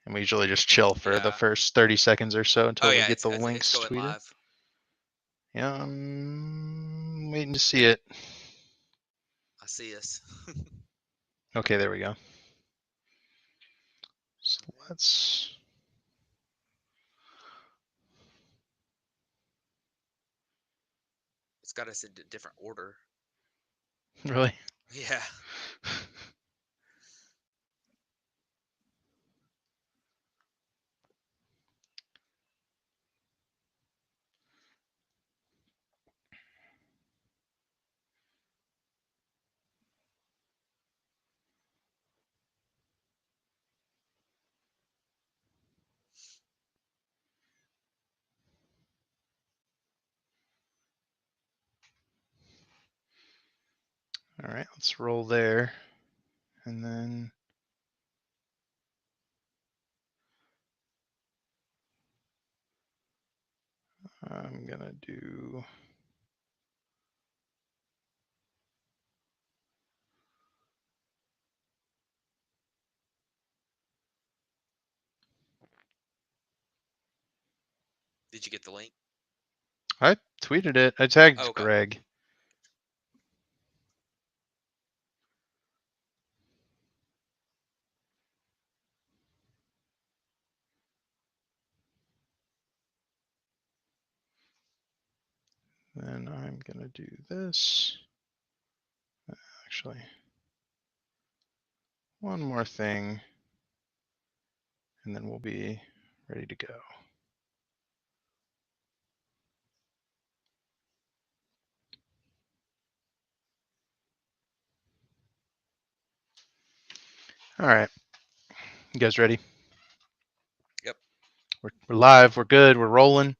And we usually just chill for the first 30 seconds or so until we get the links it's going tweeted. live. Yeah, I'm waiting to see it. I see us. Okay, there we go. So let's... It's got us in a different order. Really? Yeah. All right, let's roll there. And then I'm going to do... Did you get the link? I tweeted it. I tagged okay. Greg. Then I'm going to do this. Actually, one more thing, and then we'll be ready to go. All right. You guys ready? Yep. We're live. We're good. We're rolling.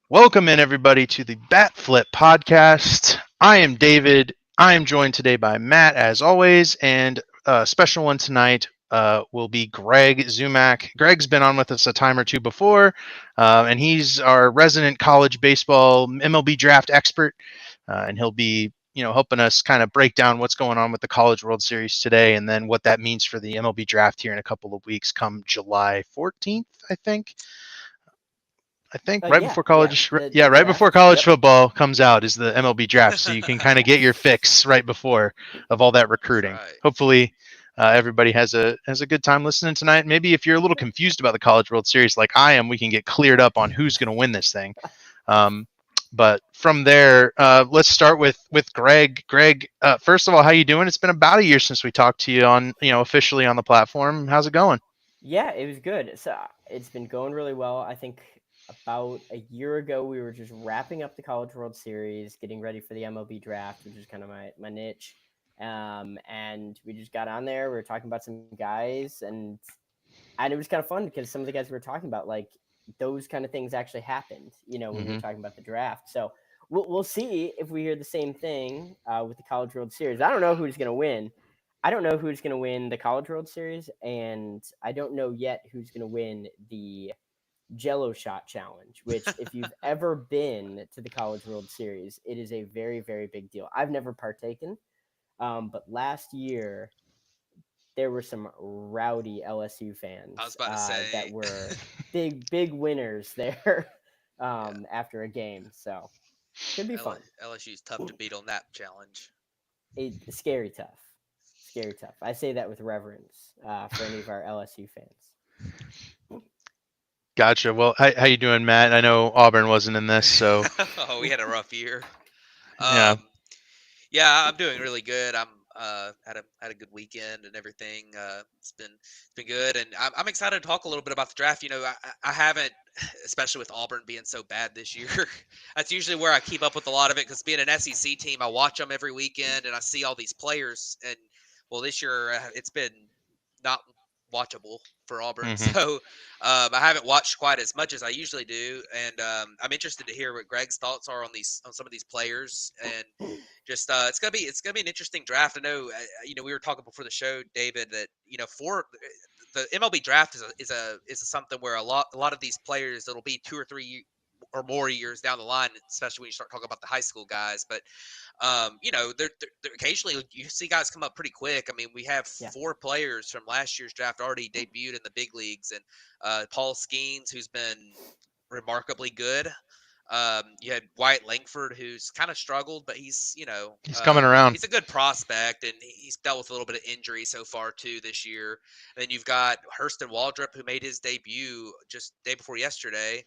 Welcome in, everybody, to the Bat Flip podcast. I am David. I am joined today by Matt, as always, and a special one tonight will be Greg Zumach. Greg's been on with us a time or two before, and he's our resident college baseball MLB draft expert, and he'll be helping us kind of break down what's going on with the College World Series today, and then what that means for the MLB draft here in a couple of weeks, come July 14th, I think right before college, right before college football comes out is the MLB draft, so you can kind of get your fix right before of all that recruiting. Right. Hopefully, everybody has a good time listening tonight. Maybe if you're a little confused about the College World Series, like I am, we can get cleared up on who's going to win this thing. But from there, let's start with Greg. Greg, first of all, how you doing? It's been about a year since we talked to you on officially on the platform. How's it going? Yeah, it was good. So it's been going really well. I think about a year ago we were just wrapping up the College World Series, getting ready for the MLB draft, which is kind of my niche. And we just got on there. We were talking about some guys, and it was kind of fun because some of the guys we were talking about, like those kind of things actually happened. When we were talking about the draft. So we'll see if we hear the same thing with the College World Series. I don't know who's going to win. I don't know who's going to win the College World Series, and I don't know yet who's going to win the Jello Shot Challenge, which, if you've ever been to the College World Series, it is a very, very big deal. I've never partaken, but last year there were some rowdy LSU fans I was about to say that were big winners there after a game. So should be fun. LSU's tough to beat on that challenge. Scary tough. Scary tough. I say that with reverence for any of our LSU fans. Gotcha. Well, how you doing, Matt? I know Auburn wasn't in this, so Oh, we had a rough year. Yeah. Yeah, I'm doing really good. I'm had a good weekend and everything. It's been good, and I'm excited to talk a little bit about the draft. I haven't, especially with Auburn being so bad this year. That's usually where I keep up with a lot of it, because being an SEC team, I watch them every weekend and I see all these players. And well, this year it's been not watchable for Auburn, so I haven't watched quite as much as I usually do. And I'm interested to hear what Greg's thoughts are on some of these players. And just it's gonna be an interesting draft. I know we were talking before the show, David, that for the MLB draft is something where a lot of these players, it'll be 2 or 3 or more years down the line, especially when you start talking about the high school guys. But they're occasionally you see guys come up pretty quick. I mean, we have Yeah. 4 players from last year's draft already debuted in the big leagues, and Paul Skeens, who's been remarkably good. You had Wyatt Langford, who's kind of struggled, but He's coming around. he's a good prospect, and he's dealt with a little bit of injury so far too this year. And then you've got Hurston Waldrop, who made his debut just day before yesterday,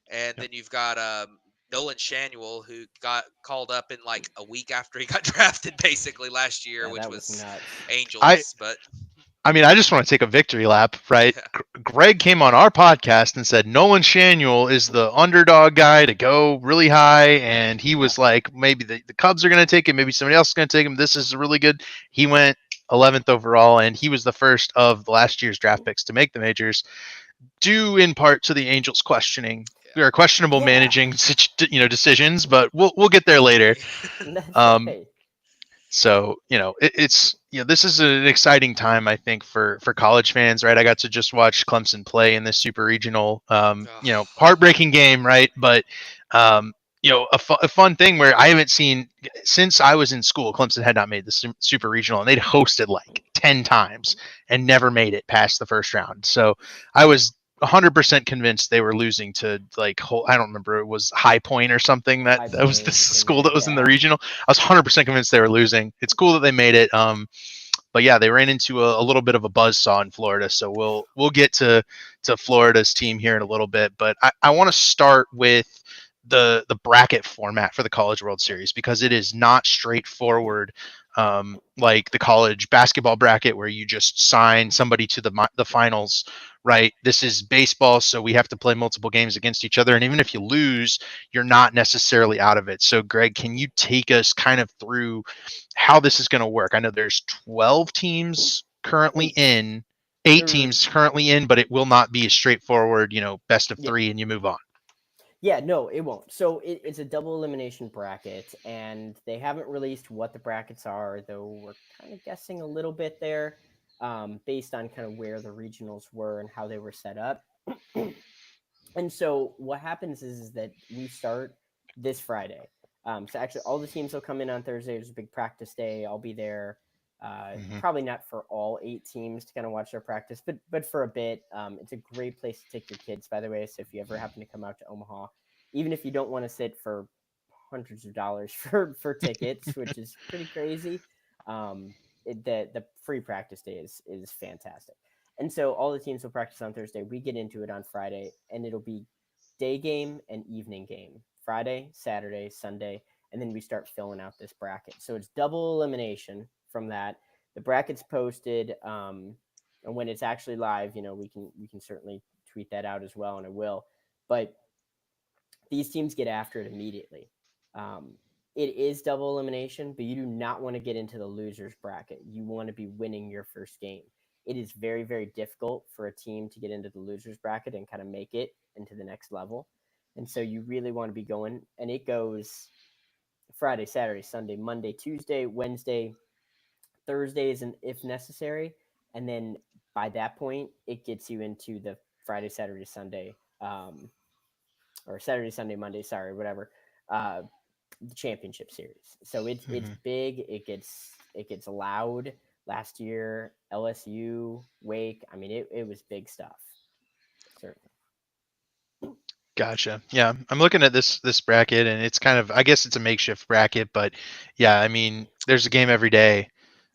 and Yep. then you've got Nolan Shanuel, who got called up in like a week after he got drafted, basically last year, Yeah, which that was was nuts. I Angels. But I mean, I just want to take a victory lap, right? yeah, Greg came on our podcast and said Nolan Shanuel is the underdog guy to go really high, and he was like, maybe the Cubs are going to take him, maybe somebody else is going to take him. This is really good. He went 11th overall, and he was the first of last year's draft picks to make the majors, due in part to the Angels questioning. We are questionable Yeah, managing decisions, but we'll get there later. that's Um, right. so it's this is an exciting time, I think, for college fans, right? I got to just watch Clemson play in this super regional, heartbreaking game, right? But a fun thing where I haven't seen since I was in school. Clemson had not made the super regional, and they'd hosted like 10 times and never made it past the first round. So I was 100% convinced they were losing to I don't remember, it was High Point or something, that High was the Point school and that was in the yeah, regional. I was 100% convinced they were losing. It's cool that they made it. But yeah, they ran into a little bit of a buzzsaw in Florida. So we'll get to Florida's team here in a little bit. But I want to start with the bracket format for the College World Series, because it is not straightforward, like the college basketball bracket where you just sign somebody to the finals, right? This is baseball, so we have to play multiple games against each other, and even if you lose, you're not necessarily out of it. So Greg, can you take us kind of through how this is going to work? I know there's 12 teams currently eight. in, 8 Or teams currently in, but it will not be a straightforward, best of yeah, 3 and you move on. yeah, no, it won't. So it's a double elimination bracket, and they haven't released what the brackets are, though we're kind of guessing a little bit there, based on kind of where the regionals were and how they were set up. And so what happens is that we start this Friday. So actually, all the teams will come in on Thursday. There's a big practice day. I'll be there. Mm-hmm. Probably not for all 8 teams to kind of watch their practice, but for a bit. It's a great place to take your kids, by the way. So if you ever happen to come out to Omaha, even if you don't want to sit for hundreds of dollars for tickets, which is pretty crazy, the free practice day is fantastic. And so all the teams will practice on Thursday. We get into it on Friday, and it'll be day game and evening game. Friday, Saturday, Sunday, and then we start filling out this bracket. So it's double elimination from that. The bracket's posted, and when it's actually live, we can certainly tweet that out as well, and it will. But these teams get after it immediately. Um, it is double elimination, but you do not want to get into the losers bracket. You want to be winning your first game. It is very, very difficult for a team to get into the losers bracket and kind of make it into the next level. And so you really want to be going, and it goes Friday, Saturday, Sunday, Monday, Tuesday, Wednesday, Thursdays, and if necessary. And then by that point, it gets you into the Friday, Saturday, Sunday, or Saturday, Sunday, Monday, sorry, whatever, uh, the championship series. So it's Mm-hmm. big. It gets loud. Last year, LSU, Wake. I mean, it was big stuff. Certainly. Gotcha. Yeah, I'm looking at this bracket, and it's kind of, I guess it's a makeshift bracket, but yeah, I mean, there's a game every day,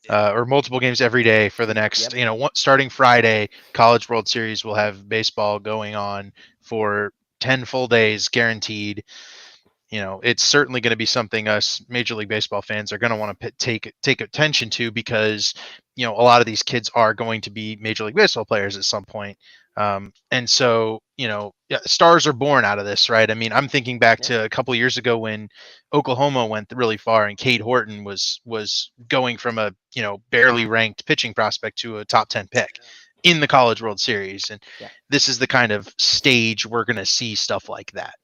yeah, or multiple games every day for the next, Yep. starting Friday. College World Series will have baseball going on for 10 full days guaranteed. It's certainly going to be something us Major League Baseball fans are going to want to take attention to, because a lot of these kids are going to be Major League Baseball players at some point. And so yeah, stars are born out of this, right? I mean, I'm thinking back Yeah. to a couple of years ago when Oklahoma went really far, and Cade Horton was going from a barely ranked pitching prospect to a top 10 pick in the College World Series, and Yeah. this is the kind of stage we're going to see stuff like that.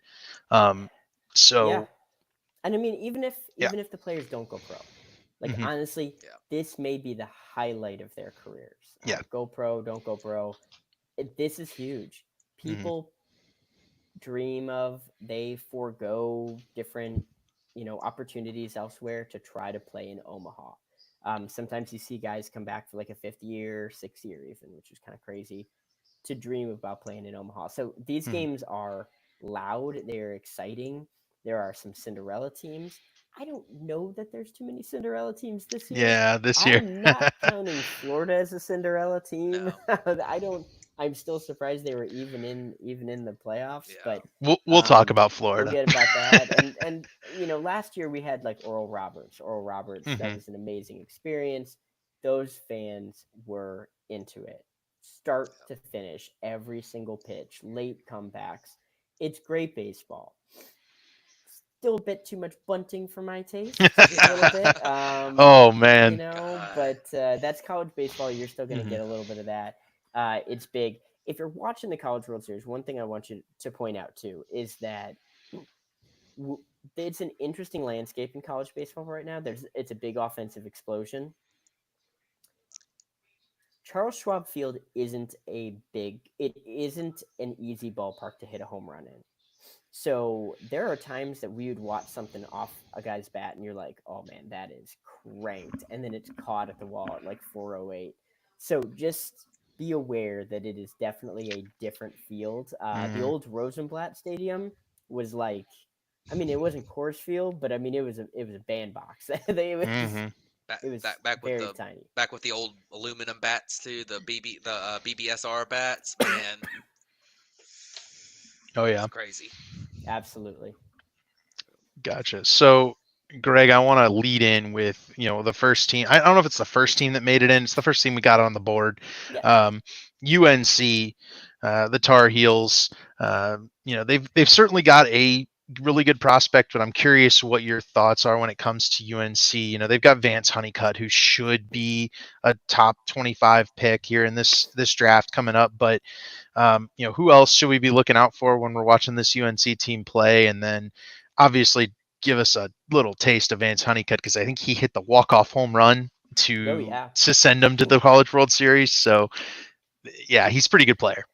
And Um, yeah. so And I mean, even if yeah. even if the players don't go pro, like Hmm. honestly, yeah, this may be the highlight of their careers. Yeah. Go pro, don't go pro. This is huge. Hmm. People dream of, they forego different, opportunities elsewhere to try to play in Omaha. Sometimes you see guys come back for like a fifth year, sixth year, even, which is kind of crazy to dream about playing in Omaha. So these Mhm. games are loud, they're exciting. There are some Cinderella teams. I don't know that there's too many Cinderella teams this year. Yeah, this year. I'm not counting Florida as a Cinderella team. No. I don't. I'm still surprised they were even in the playoffs, Yeah. but We'll talk about we'll Florida. get about that. And last year we had like Oral Roberts. Oral Roberts, that Hmm. was an amazing experience. Those fans were into it, start to finish, every single pitch, late comebacks. It's great baseball. Still a bit too much bunting for my taste, just a little Yeah. bit. Oh man. God. But that's college baseball. You're still going to Hmm. get a little bit of that. It's big. If you're watching the College World Series, one thing I want you to point out too is that w- it's an interesting landscape in college baseball right now. It's a big offensive explosion. Charles Schwab Field it isn't an easy ballpark to hit a home run in. So there are times that we would watch something off a guy's bat and you're like, oh man, that is cranked. And then it's caught at the wall at like 408. So just be aware that it is definitely a different field. The Hmm. old Rosenblatt Stadium was like, I mean, it wasn't Coors Field, but I mean, it was a bandbox. Hmm. Back It was back back with very the tiny. back with the old aluminum bats too, the BBSR bats, man. Oh It's yeah. crazy. Absolutely. Gotcha. So, Greg, I want to lead in with the first team. I don't know if it's the first team that made it in. It's the first team we got on the board. Yeah. Um, UNC, the Tar Heels. They've certainly got a really good prospect, but I'm curious what your thoughts are when it comes to UNC. They've got Vance Honeycutt, who should be a top 25 pick here in this draft coming up, but who else should we be looking out for when we're watching this UNC team play? And then obviously give us a little taste of Vance Honeycutt because I think he hit the walk-off home run Oh to yeah. to send them to the College World Series. So yeah, he's a pretty good player.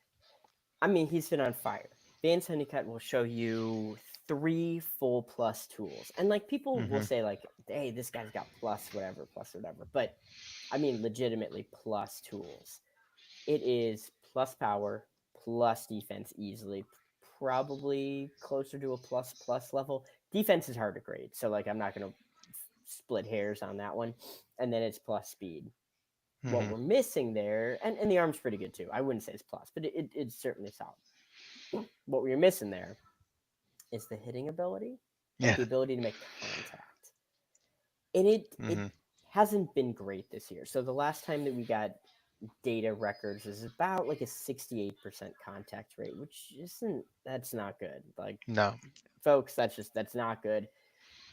I mean, he's been on fire. Vance Honeycutt will show you three full plus tools. And like people will Hmm. say, like, hey, this guy's got plus whatever. But I mean legitimately plus tools. It is plus power, plus defense easily, probably closer to a plus plus level. Defense is hard to grade, so like I'm not gonna split hairs on that one. And then it's plus speed. What Hmm. we're missing there, and the arm's pretty good too. I wouldn't say it's plus, but it's certainly solid. What we're missing there is the hitting ability, like Yeah. the ability to make contact. And it Hmm. hasn't been great this year. So the last time that we got data records is about like a 68% contact rate, which isn't that's not good. Like No. folks, that's not good.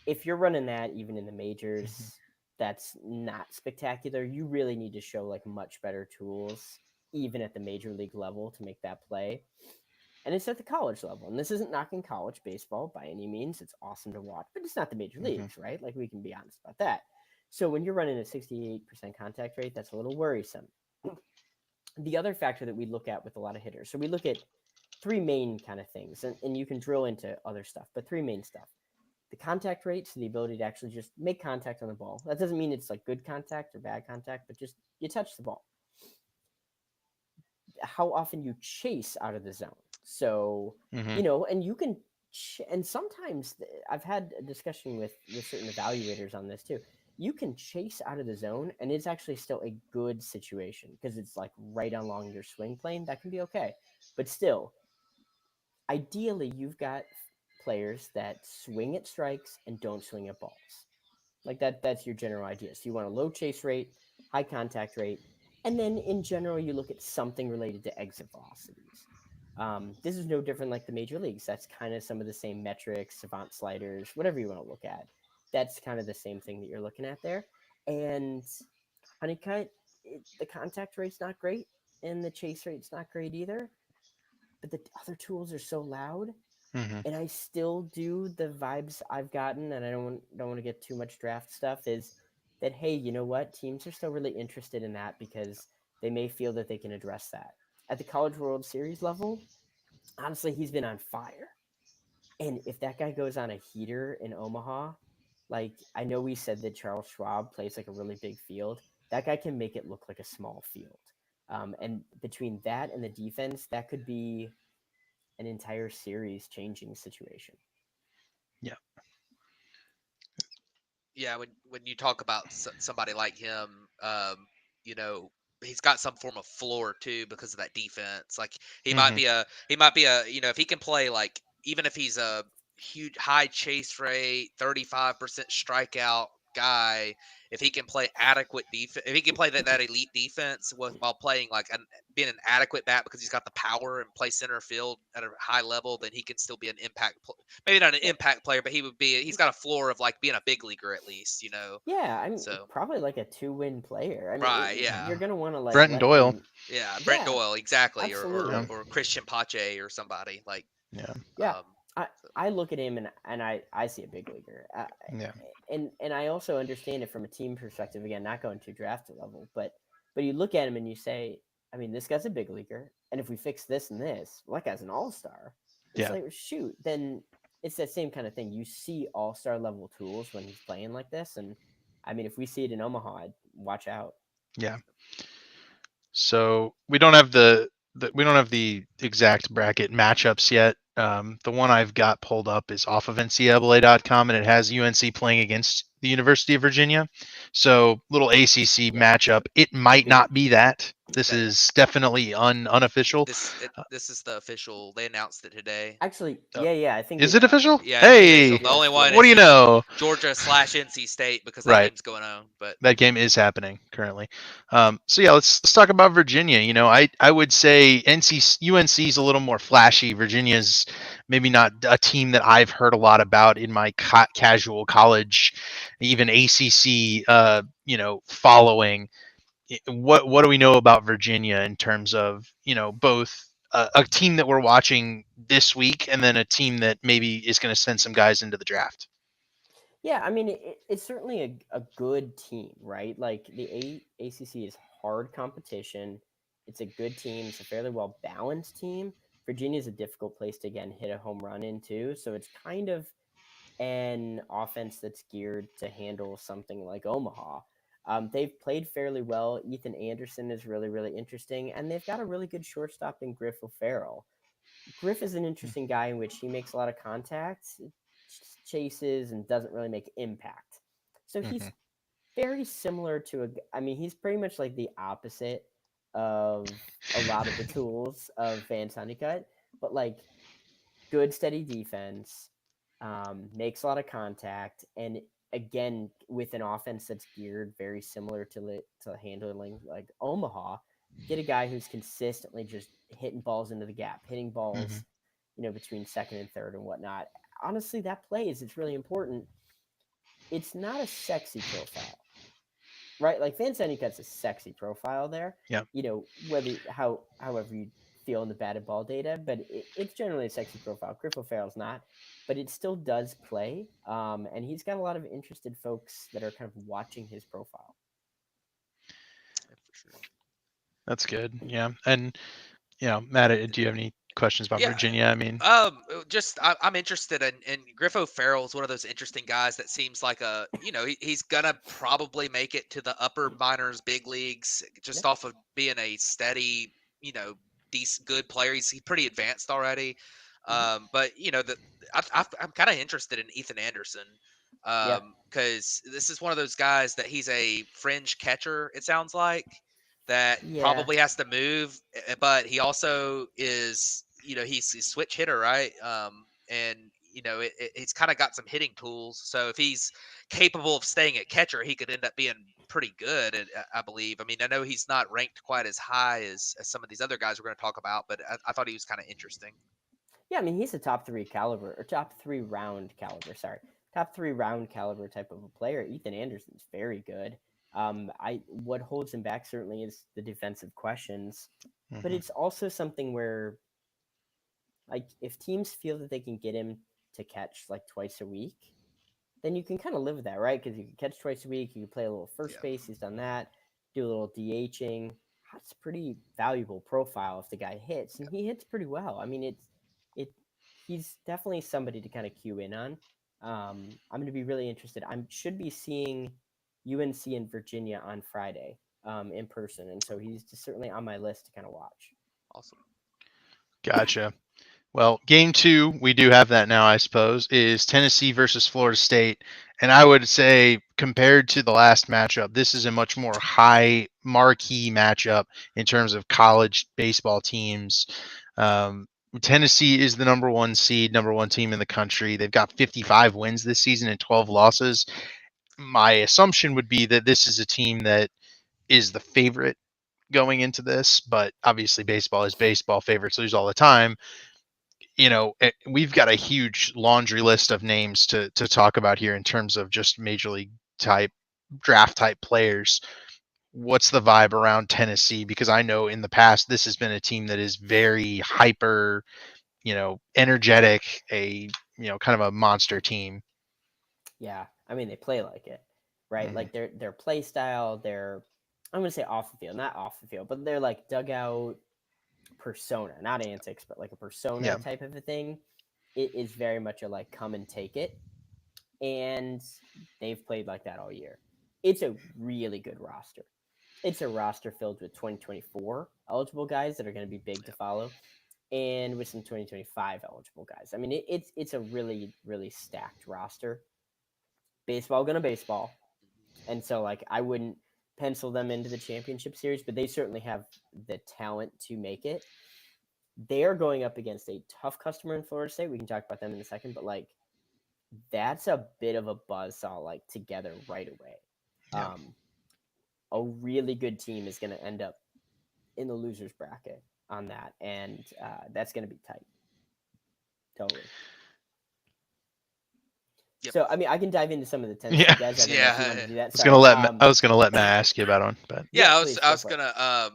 If you're running that even in the Hmm. majors, that's not spectacular. You really need to show like much better tools even at the major league level to make that play. And it's at the college level. And this isn't knocking college baseball by any means. It's awesome to watch, but it's not the major Hmm. leagues, right? Like we can be honest about that. So when you're running a 68% contact rate, that's a little worrisome. The other factor that we look at with a lot of hitters, so we look at three main kind of things, and you can drill into other stuff, but three main stuff. The contact rate, so the ability to actually just make contact on the ball. That doesn't mean it's like good contact or bad contact, but just you touch the ball. How often you chase out of the zone. So, Hmm. and you can, and sometimes I've had a discussion with certain evaluators on this too. You can chase out of the zone, and it's actually still a good situation because it's like right along your swing plane. That can be okay, but still, ideally, you've got players that swing at strikes and don't swing at balls. Like that's your general idea. So you want a low chase rate, high contact rate, and then in general you look at something related to exit velocities. This is no different like the major leagues. That's kind of some of the same metrics, savant sliders, whatever you want to look at. That's kind of the same thing that you're looking at there. And Honeycutt, the contact rate's not great, and the chase rate's not great either. But the other tools are so loud, Hmm. and I still do the vibes I've gotten, and I don't want to get too much draft stuff. Is that hey, you know what? Teams are still really interested in that because they may feel that they can address that at the College World Series level. honestly, he's been on fire. And if that guy goes on a heater in Omaha, like I know we said that Charles Schwab plays like a really big field. That guy can make it look like a small field. And between that and the defense, that could be an entire series changing situation. Yeah. Yeah, when you talk about somebody like him, you know, he's got some form of floor too because of that defense. Like Hmm. he might be a, you know, if he can play like even if he's a huge high chase rate, 35% strikeout guy, if he can play adequate defense, if he can play that elite defense while playing like being an adequate bat because he's got the power and play center field at a high level, then he can still be an maybe not an Yeah, impact player, but he's got a floor of like being a big leaguer at least, you know. yeah. I'm So probably like a two-win player. I mean, right, yeah, you're gonna want to like Brenton let Doyle. him. yeah, Brent Yeah, Doyle exactly, Yeah. absolutely. or Christian Pache or somebody like Yeah. Yeah, um. I I look at him and I see a big leaguer. Yeah. And I also understand it from a team perspective. Again, not going to draft level, but you look at him and you say, I mean, this guy's a big leaguer, and if we fix this and this, well, that guy's an all star. It's Yeah. like shoot, then it's that same kind of thing. You see all star level tools when he's playing like this, and I mean, if we see it in Omaha, I'd watch out. Yeah. So we don't have the exact bracket matchups yet. The one I've got pulled up is off of NCAA.com, and it has UNC playing against the University of Virginia. So little ACC Yeah, matchup. It might not be that. This That is definitely unofficial. this is the official. They announced it today. actually, Uh, yeah. I think is it. it official? Yeah, it's official. Hey, The It only is. one Yeah. what do is you know? Georgia / NC State because that Right. game's going on. But That game is happening currently. So yeah, let's talk about Virginia. I would say UNC is a little more flashy. Virginia's maybe not a team that I've heard a lot about in my casual college, even ACC, following. What do we know about Virginia in terms of both a team that we're watching this week and then a team that maybe is going to send some guys into the draft? Yeah, I mean, it's certainly a good team, right? Like ACC is hard competition. It's a good team. It's a fairly well balanced team. Virginia is a difficult place to again hit a home run into, so it's kind of an offense that's geared to handle something like Omaha. They've played fairly well. Ethan Anderson is really, really interesting, and they've got a really good shortstop in Griff O'Farrell. Griff is an interesting guy in which he makes a lot of contacts, chases, and doesn't really make impact. So Mm-hmm. he's very similar to I mean, he's pretty much like the opposite of a lot of the tools of Van Honeycutt, but like good steady defense, makes a lot of contact, and again with an offense that's geared very similar to handling like Omaha, get a guy who's consistently just hitting balls into the gap, hitting Mm-hmm. balls, between second and third and whatnot. Honestly, that plays. It's really important. It's not a sexy profile, right? Like Van Honeycutt's a sexy profile there. Yeah. Whether however you feel in the batted ball data, but it's generally a sexy profile. Griff O'Farrell's not, but it still does play. And he's got a lot of interested folks that are kind of watching his profile. yeah, for sure. That's good. Yeah. And Matt, do you have any questions about Yeah, Virginia? I mean, just I'm interested in Griffo Farrell is one of those interesting guys that seems like he's gonna probably make it to the upper minors, big leagues, Yeah, just off of being a steady, you know, decent good player. He's pretty advanced already, hmm but I'm kind of interested in Ethan Anderson, yeah, because this is one of those guys that he's a fringe catcher. It sounds like that yeah, probably has to move, but he also is, he's a switch hitter, right? And he's kind of got some hitting tools. So if he's capable of staying at catcher, he could end up being pretty good. I believe. I mean, I know he's not ranked quite as high as some of these other guys we're going to talk about, but I thought he was kind of interesting. yeah. I mean, he's a top three caliber or top three round caliber. Sorry, top three round caliber type of a player. Ethan Anderson's very good. I what holds him back certainly is the defensive questions, but mhm. it's also something where like if teams feel that they can get him to catch like twice a week, then you can kind of live with that, right? Because you can catch twice a week, you can play a little first Yeah. base. He's done that. Do a little DHing. That's a pretty valuable profile if the guy hits, and he hits pretty well. I mean, he's definitely somebody to kind of cue in on. I'm going to be really interested. I should be seeing UNC in Virginia on Friday in person, and so he's just certainly on my list to kind of watch. Awesome. Gotcha. Well, game 2, we do have that now, I suppose, is Tennessee versus Florida State. And I would say, compared to the last matchup, this is a much more high marquee matchup in terms of college baseball teams. Tennessee is the number 1 seed, number 1 team in the country. They've got 55 wins this season and 12 losses. My assumption would be that this is a team that is the favorite going into this, but obviously baseball is baseball. Favorites lose all the time. We've got a huge laundry list of names to talk about here in terms of just major league type draft type players. What's the vibe around Tennessee? Because I know in the past this has been a team that is very hyper, energetic, kind of a monster team. Yeah, I mean they play like it, right? Mhm. Like their play style, their I'm gonna say off the field, not off the field, but they're like dugout persona, not antics, but like a persona Yeah. type of a thing. It is very much a like come and take it, and they've played like that all year. It's a really good roster. It's a roster filled with 2024 eligible guys that are going to be big to follow, and with some 2025 eligible guys. I mean, it's a really really stacked roster. Baseball gonna baseball, and so like I wouldn't pencil them into the championship series, but they certainly have the talent to make it. They are going up against a tough customer in Florida State. We can talk about them in a second, but like that's a bit of a buzzsaw like together right away. Yeah. A really good team is going to end up in the losers bracket on that, and that's going to be tight. Totally. Yep. So I mean, I can dive into some of the Tennessee Yeah. guys. I don't know if you want to do that. I was Sorry. gonna let Matt ask you about one, but Yeah, Yeah, I was please I go was for it. gonna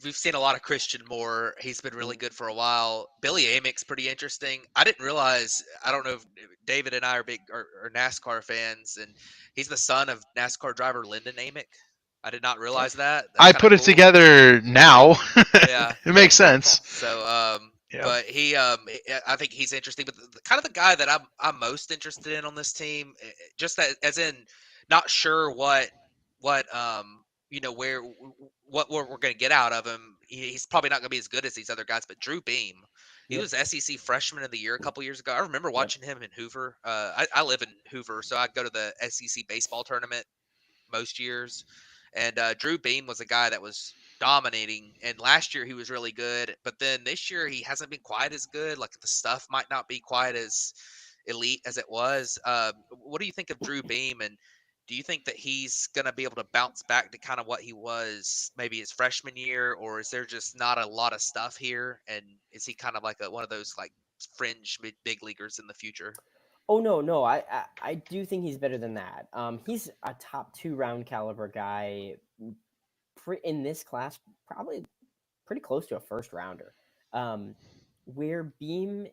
we've seen a lot of Christian Moore. He's been really good for a while. Billy Amick's pretty interesting. I didn't realize. I don't know if David and I are big are NASCAR fans, and he's the son of NASCAR driver Lyndon Amick. I did not Okay. realize that. That's I kind of put it cool. together now. Yeah. It makes sense. So, Yeah. but I think he's interesting. But kind of the guy that I'm most interested in on this team, just as in not sure what where what we're going to get out of him. He's probably not going to be as good as these other guys. But Drew Beam, he Yep. was SEC Freshman of the Year a couple years ago. I remember Yep. watching him in Hoover. I live in Hoover, so I go to the SEC baseball tournament most years. And Drew Beam was a guy that was dominating. And last year he was really good, but then this year he hasn't been quite as good. Like the stuff might not be quite as elite as it was. What do you think of Drew Beam? And do you think that he's going to be able to bounce back to kind of what he was maybe his freshman year, or is there just not a lot of stuff here? And is he kind of like one of those like fringe big leaguers in the future? Oh no. I do think he's better than that. He's a top 2 round caliber guy in this class, probably pretty close to a first rounder. Where Beam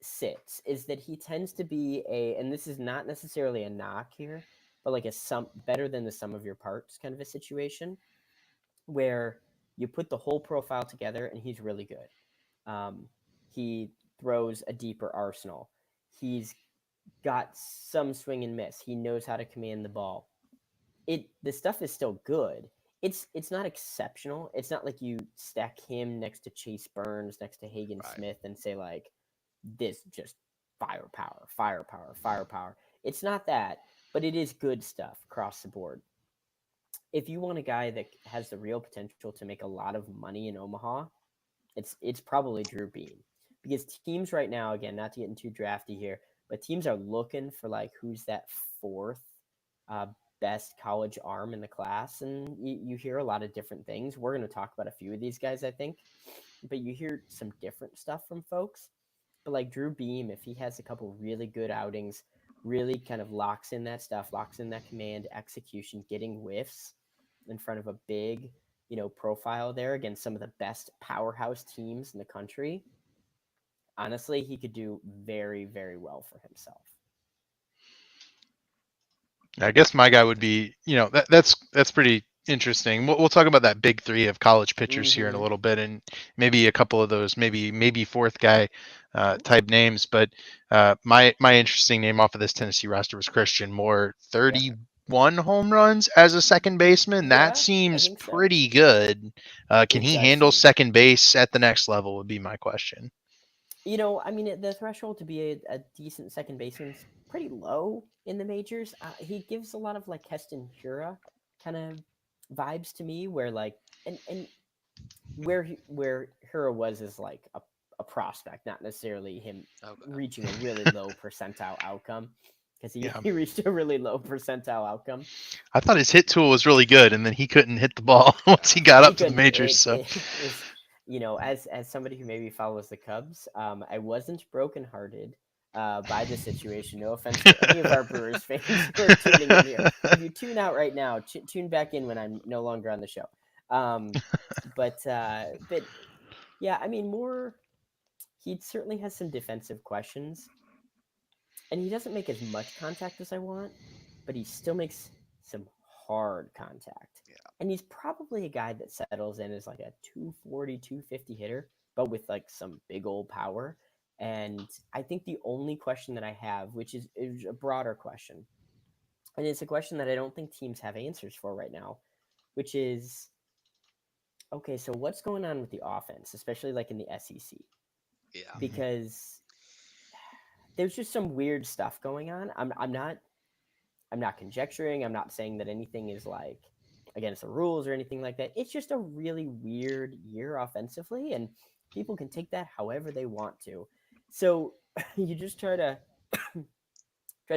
sits is that he tends to be and this is not necessarily a knock here, but like a sum better than the sum of your parts kind of a situation where you put the whole profile together and he's really good. He throws a deeper arsenal. He's got some swing and miss. He knows how to command the ball. The stuff is still good. It's not exceptional. It's not like you stack him next to Chase Burns, next to Hagen Right. Smith, and say like this just firepower, firepower, firepower. It's not that, but it is good stuff across the board. If you want a guy that has the real potential to make a lot of money in Omaha, it's probably Drew Beam. Because teams right now, again, not to get into drafty here, but teams are looking for like who's that fourth uh, best college arm in the class, and you hear a lot of different things. We're going to talk about a few of these guys, I think, but you hear some different stuff from folks. But like Drew Beam, if he has a couple really good outings, really kind of locks in that stuff, locks in that command, execution, getting whiffs in front of a big, profile there against some of the best powerhouse teams in the country. Honestly, he could do very, very well for himself. I guess my guy would be, that's pretty Interesting. We'll talk about that big three of college pitchers here in a Mm-hmm. little bit, and maybe a couple of those, maybe fourth guy Cool. type names. But my interesting name off of this Tennessee roster was Christian Moore, Yeah. 31 home runs as a second baseman. That Yeah, I seems think so. pretty good. Can It he does handle seem. second base at the next level? Would be my question. I mean, the threshold to be a decent second baseman's pretty low in the majors. He gives a lot of like Keston Hura kind of vibes to me, where like and where Hura was is like a prospect, not necessarily him Okay. reaching a really low percentile outcome, because he, Yeah, he reached a really low percentile outcome. I thought his hit tool was really good, and then he couldn't hit the ball once he got He up to the couldn't. majors. It, So it is, as somebody who maybe follows the Cubs, I wasn't brokenhearted by the situation. No offense to any of our Brewers fans who are tuning in here. If you tune out right now, tune back in when I'm no longer on the show. Um, but yeah, I mean, more. He certainly has some defensive questions, and he doesn't make as much contact as I want, but he still makes some hard contact. Yeah. And he's probably a guy that settles in as like a 240, 250 hitter, but with like some big old power. And I think the only question that I have, which is a broader question, and it's a question that I don't think teams have answers for right now, which is okay, so what's going on with the offense, especially like in the SEC? Yeah. Mhm. Because there's just some weird stuff going on. I'm not conjecturing. I'm not saying that anything is like against the rules or anything like that. It's just a really weird year offensively, and people can take that however they want to. So you just try to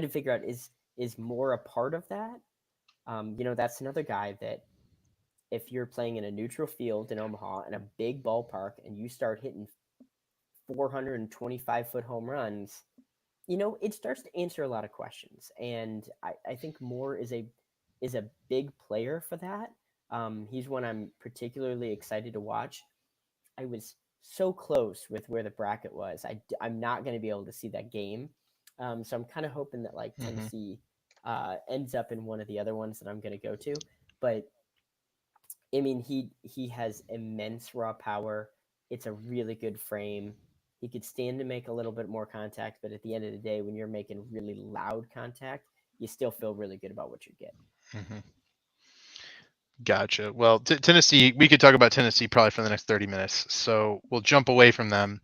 figure out is more a part of that. That's another guy that if you're playing in a neutral field in Omaha in a big ballpark and you start hitting 425-foot home runs, it starts to answer a lot of questions. And I think Moore is a big player for that. He's one I'm particularly excited to watch. I was so close with where the bracket was. I'm not going to be able to see that game. So I'm kind of hoping that like Mhm. Tennessee ends up in one of the other ones that I'm going to go to. But I mean, he has immense raw power. It's a really good frame. He could stand to make a little bit more contact, but at the end of the day, when you're making really loud contact, you still feel really good about what you get. Mhm. Gotcha. Well, Tennessee, we could talk about Tennessee probably for the next 30 minutes. So we'll jump away from them.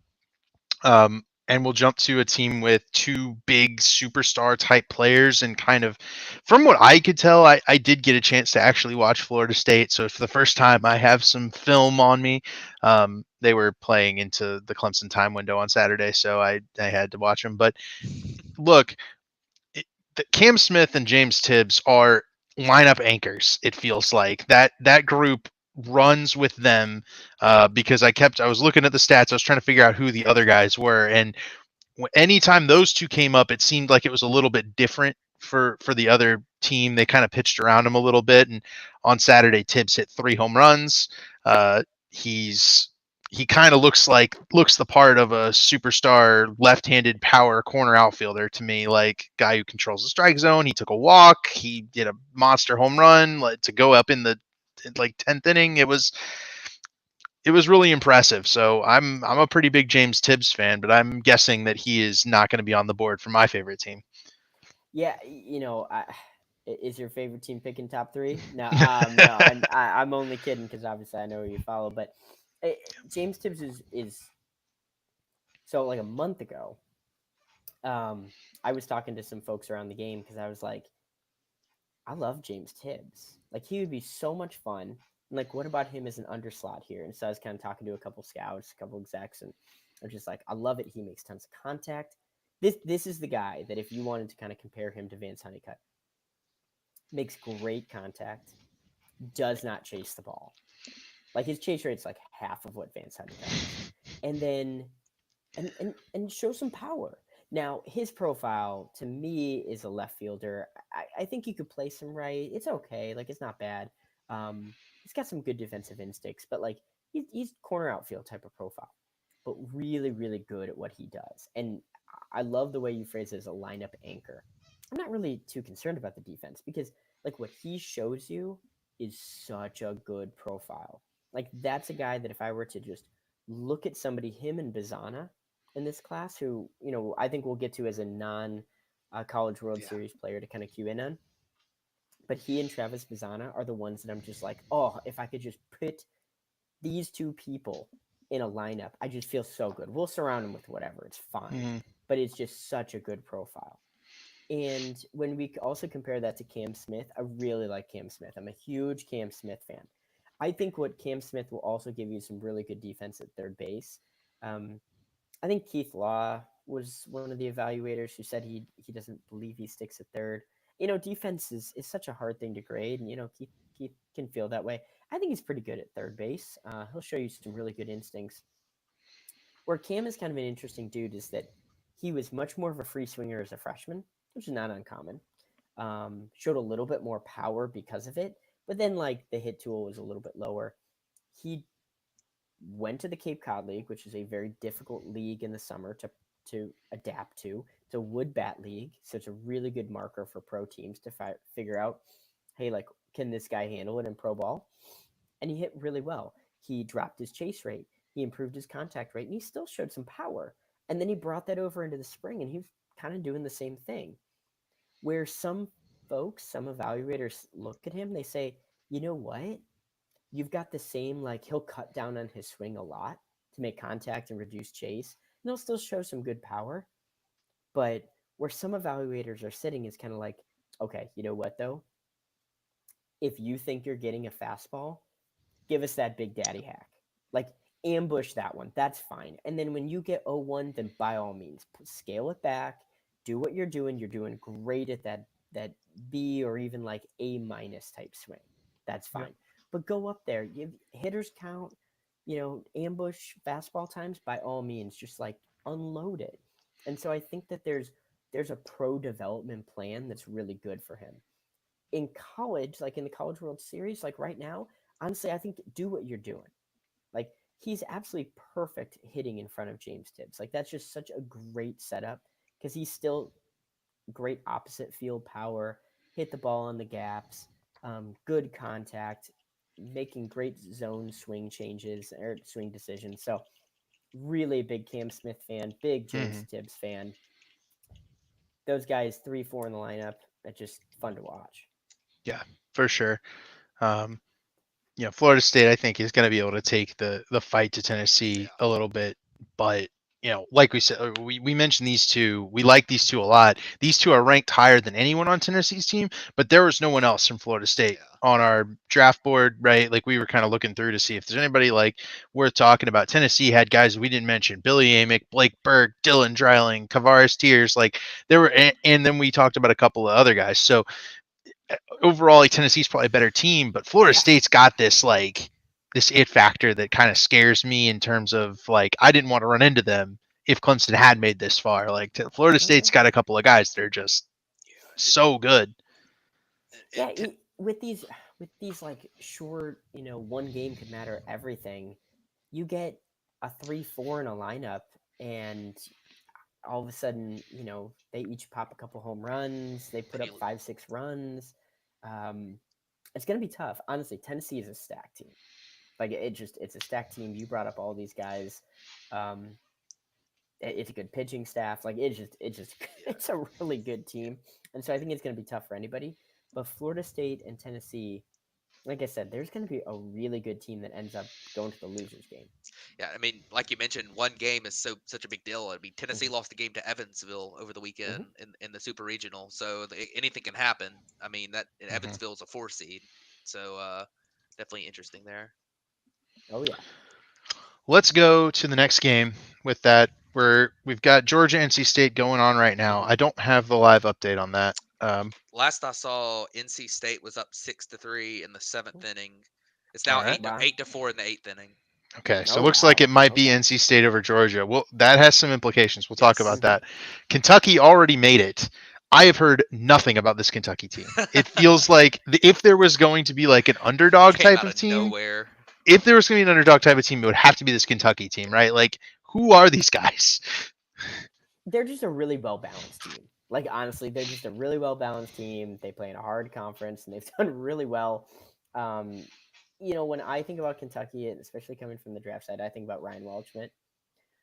And we'll jump to a team with two big superstar type players. And kind of, from what I could tell, I did get a chance to actually watch Florida State. So for the first time, I have some film on me. They were playing into the Clemson time window on Saturday, so I had to watch them. But look, it, Cam Smith and James Tibbs are lineup anchors. It feels like that group runs with them because I was looking at the stats. I was trying to figure out who the other guys were, and anytime those two came up, it seemed like it was a little bit different for the other team. They kind of pitched around him a little bit, and on Saturday, Tibbs hit 3 home runs. He's he kind of looks the part of a superstar left-handed power corner outfielder to me, like guy who controls the strike zone. He took a walk. He did a monster home run like, to go up in the like 10th inning. It was really impressive. So I'm a pretty big James Tibbs fan, but I'm guessing that he is not going to be on the board for my favorite team. Yeah, is your favorite team picking top three? No, I'm only kidding because obviously I know who you follow. But uh, James Tibbs is so like a month ago. I was talking to some folks around the game because I was like, I love James Tibbs. Like he would be so much fun. And like, what about him as an underslot here? And so I was kind of talking to a couple scouts, a couple execs, and I was just like, I love it. He makes tons of contact. This is the guy that if you wanted to kind of compare him to Vance Honeycutt, makes great contact, does not chase the ball. Like his chase rate's like half of what Vance Honeycutt is. And then and show some power. Now, his profile to me is a left fielder. I think he could play some right. It's okay. Like it's not bad. He's got some good defensive instincts, but like he's corner outfield type of profile, but really, really good at what he does. And I love the way you phrase it as a lineup anchor. I'm not really too concerned about the defense because like what he shows you is such a good profile. Like that's a guy that if I were to just look at somebody, him and Bazana in this class, who I think we'll get to as a non College World Yeah. Series player to kind of cue in on, but he and Travis Bazana are the ones that I'm just like, oh, if I could just put these two people in a lineup, I just feel so good. We'll surround him with whatever, it's fine, Mm-hmm. but it's just such a good profile. And when we also compare that to Cam Smith, I really like Cam Smith. I'm a huge Cam Smith fan. I think what Cam Smith will also give you some really good defense at third base. Um, I think Keith Law was one of the evaluators who said he doesn't believe he sticks at third. Defense is such a hard thing to grade, and Keith can feel that way. I think he's pretty good at third base. He'll show you some really good instincts. Where Cam is kind of an interesting dude is that he was much more of a free swinger as a freshman, which is not uncommon. Showed a little bit more power because of it, but then like the hit tool was a little bit lower. He went to the Cape Cod League, which is a very difficult league in the summer to adapt to. It's a wood bat league, so it's a really good marker for pro teams to figure out, hey, like, can this guy handle it in pro ball? And he hit really well. He dropped his chase rate, he improved his contact rate, and he still showed some power. And then he brought that over into the spring, and he was kind of doing the same thing. Where some folks, some evaluators look at him, they say, you know what? You've got the same, like, he'll cut down on his swing a lot to make contact and reduce chase. And he'll still show some good power. But where some evaluators are sitting is kind of like, okay, you know what, though? If you think you're getting a fastball, give us that big daddy hack. Like, ambush that one. That's fine. And then when you get 0-1, then by all means, scale it back. Do what you're doing. You're doing great at that B or even like A minus type swing. That's Yep. fine. But go up there. Give hitters count, ambush fastball times by all means. Just like unload it. And so I think that there's a pro development plan that's really good for him in college, like in the College World Series, like right now, honestly, I think do what you're doing. Like he's absolutely perfect hitting in front of James Tibbs. Like that's just such a great setup because he's still great opposite field power, hit the ball on the gaps, good contact, making great zone swing changes or swing decisions. So really big Cam Smith fan, big Mm-hmm. James Tibbs fan. Those guys 3-4 in the lineup. It's just fun to watch. Yeah, for sure. Um, Florida State, I think, is going to be able to take the fight to Yeah. Tennessee a little bit, but like we said, we mentioned these two. We like these two a lot. These two are ranked higher than anyone on Tennessee's team, but there was no one else from Florida State Yeah. on our draft board, right? Like we were kind of looking through to see if there's anybody like worth talking about. Tennessee had guys we didn't mention: Billy Amick, Blake Berg, Dylan Dreiling, Kavaris Tears. Like there were, and then we talked about a couple of other guys. So overall, like Tennessee's probably a better team, but Florida Yeah. State's got this it factor that kind of scares me in terms of like I didn't want to run into them if Clemson had made this far. Like Florida Okay. State's got a couple of guys that are just Yeah. so good. Yeah, with these like short, one game could matter everything. You get a 3-4 in a lineup, and all of a sudden, they each pop a couple home runs. They put and up 5-6 runs. Um, it's gonna be tough. Honestly, Tennessee is a stacked team. Like it's a stacked team. You brought up all these guys. Um, it's a good pitching staff. Like it's just yeah. it's a really good team, and so I think it's going to be tough for anybody. But Florida State and Tennessee, like I said, there's going to be a really good team that ends up going to the losers game. Yeah, I mean, like you mentioned, one game is such a big deal. I mean, Tennessee Mm-hmm. lost the game to Evansville over the weekend Mm-hmm. in the Super Regional, so anything can happen. I mean, that Mm-hmm. Evansville is a 4 seed, so definitely interesting there. Oh yeah. Let's go to the next game with that. We've got Georgia NC State going on right now. Mm-hmm. I don't have the live update on that. Last I saw, NC State was up 6-3 in the seventh inning. It's All now right. Wow. 8-4 in the eighth inning. Okay, so Oh it looks like wow. it might be Okay. NC State over Georgia. Well, that has some implications. We'll talk about Yes. Mm-hmm. that. Kentucky already made it. I have heard nothing about this Kentucky team. It feels like if there was going to be like an underdog Came type out of of team, nowhere. if there was going to be an underdog type of team, it would have to be this Kentucky team, right? Like, who are these guys? They're just a really well balanced team. Like honestly, they're just a really well balanced team. They play in a hard conference, and they've done really well. Um, when I think about Kentucky, and especially coming from the draft side, I think about Ryan Waldschmidt,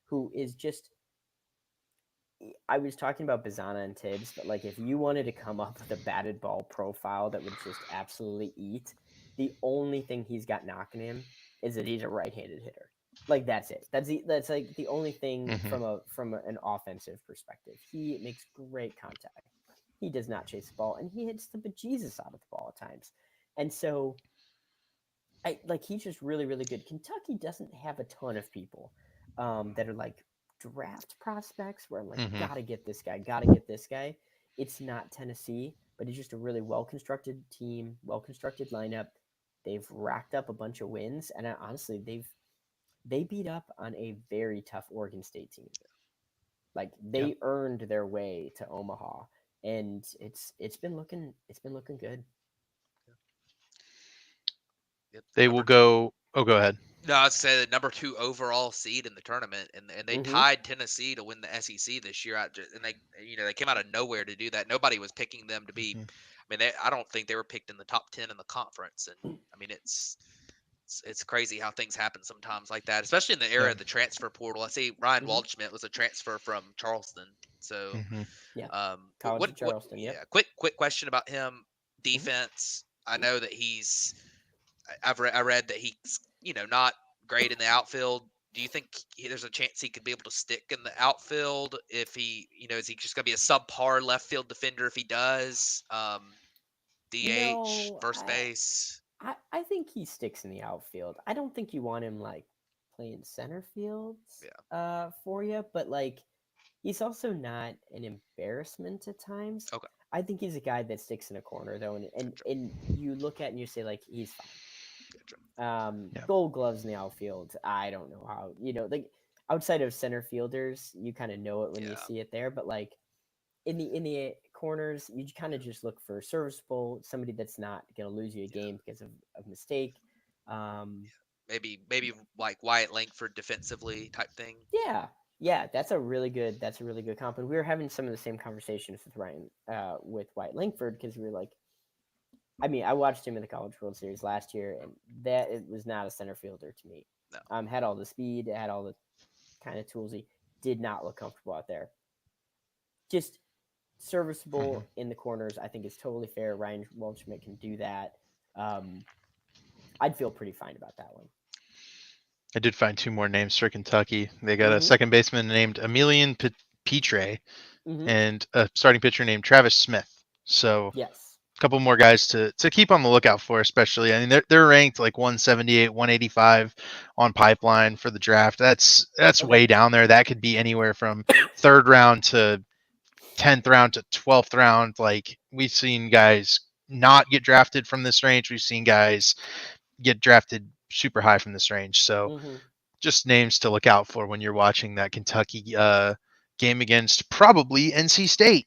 who is just. I was talking about Bazana and Tibbs, but like if you wanted to come up with a batted ball profile that would just absolutely eat, the only thing he's got knocking him is that he's a right-handed hitter. Like that's it. That's like the only thing Mm-hmm. from an offensive perspective. He makes great contact. He does not chase the ball, and he hits the bejesus out of the ball at times. And so, he's just really really good. Kentucky doesn't have a ton of people that are like draft prospects where I'm like, Mm-hmm. gotta get this guy, gotta get this guy. It's not Tennessee, but it's just a really well constructed team, well constructed lineup. They've racked up a bunch of wins, and honestly, they beat up on a very tough Oregon State team. Like Yeah. they earned their way to Omaha, and it's been looking good. Yep, the They will number two. go. Oh, go ahead. No, I'd say the number 2 overall seed in the tournament, and they Mm-hmm. tied Tennessee to win the SEC this year. And they came out of nowhere to do that. Nobody was picking them to be. Mm-hmm. I mean, I don't think they were picked in the top 10 in the conference. And I mean, it's crazy how things happen sometimes like that, especially in the era Yeah. of the transfer portal. I see Ryan Mm-hmm. Waldschmidt was a transfer from Charleston. So, Mm-hmm. Yeah, what College of Charleston. Yep. yeah, quick question about him. Mm-hmm. Defense. I know that I read that he's not great in the outfield. Do you think there's a chance he could be able to stick in the outfield if is he just going to be a subpar left field defender if he does? DH, No, first base. I think he sticks in the outfield. I don't think you want him like playing center fields Yeah. for you, but like he's also not an embarrassment at times. Okay. I think he's a guy that sticks in a corner though, and you look at it and you say like he's fine. Yeah. Gold gloves in the outfield. I don't know how like outside of center fielders, you kind of know it when you Yeah. see it there, but like in the corners, you kind of just look for serviceable, somebody that's not going to lose you a Yeah. game because of a mistake. Um, Maybe like Wyatt Langford defensively type thing. yeah, yeah, that's a really good comp. And we were having some of the same conversations with Ryan, with White Langford because we were like, I mean, I watched him in the College World Series last year, and that it was not a center fielder to me. No. Had all the speed, had all the kind of tools. He did not look comfortable out there. Just Mm-hmm. serviceable in the corners. I think is totally fair. Ryan Waldschmidt can do that. Um, I'd feel pretty fine about that one. I did find two more names for Kentucky. They got a Mm-hmm. second baseman named Emilian Petre Mm-hmm. and a starting pitcher named Travis Smith. So Yes. a couple more guys to keep on the lookout for, especially. I mean, they're ranked like 178, 185 on Pipeline for the draft. That's Okay. way down there. That could be anywhere from third round to 10th round to 12th round. Like we've seen guys not get drafted from this range. We've seen guys get drafted super high from this range. So Mm-hmm. just names to look out for when you're watching that Kentucky game against probably NC State.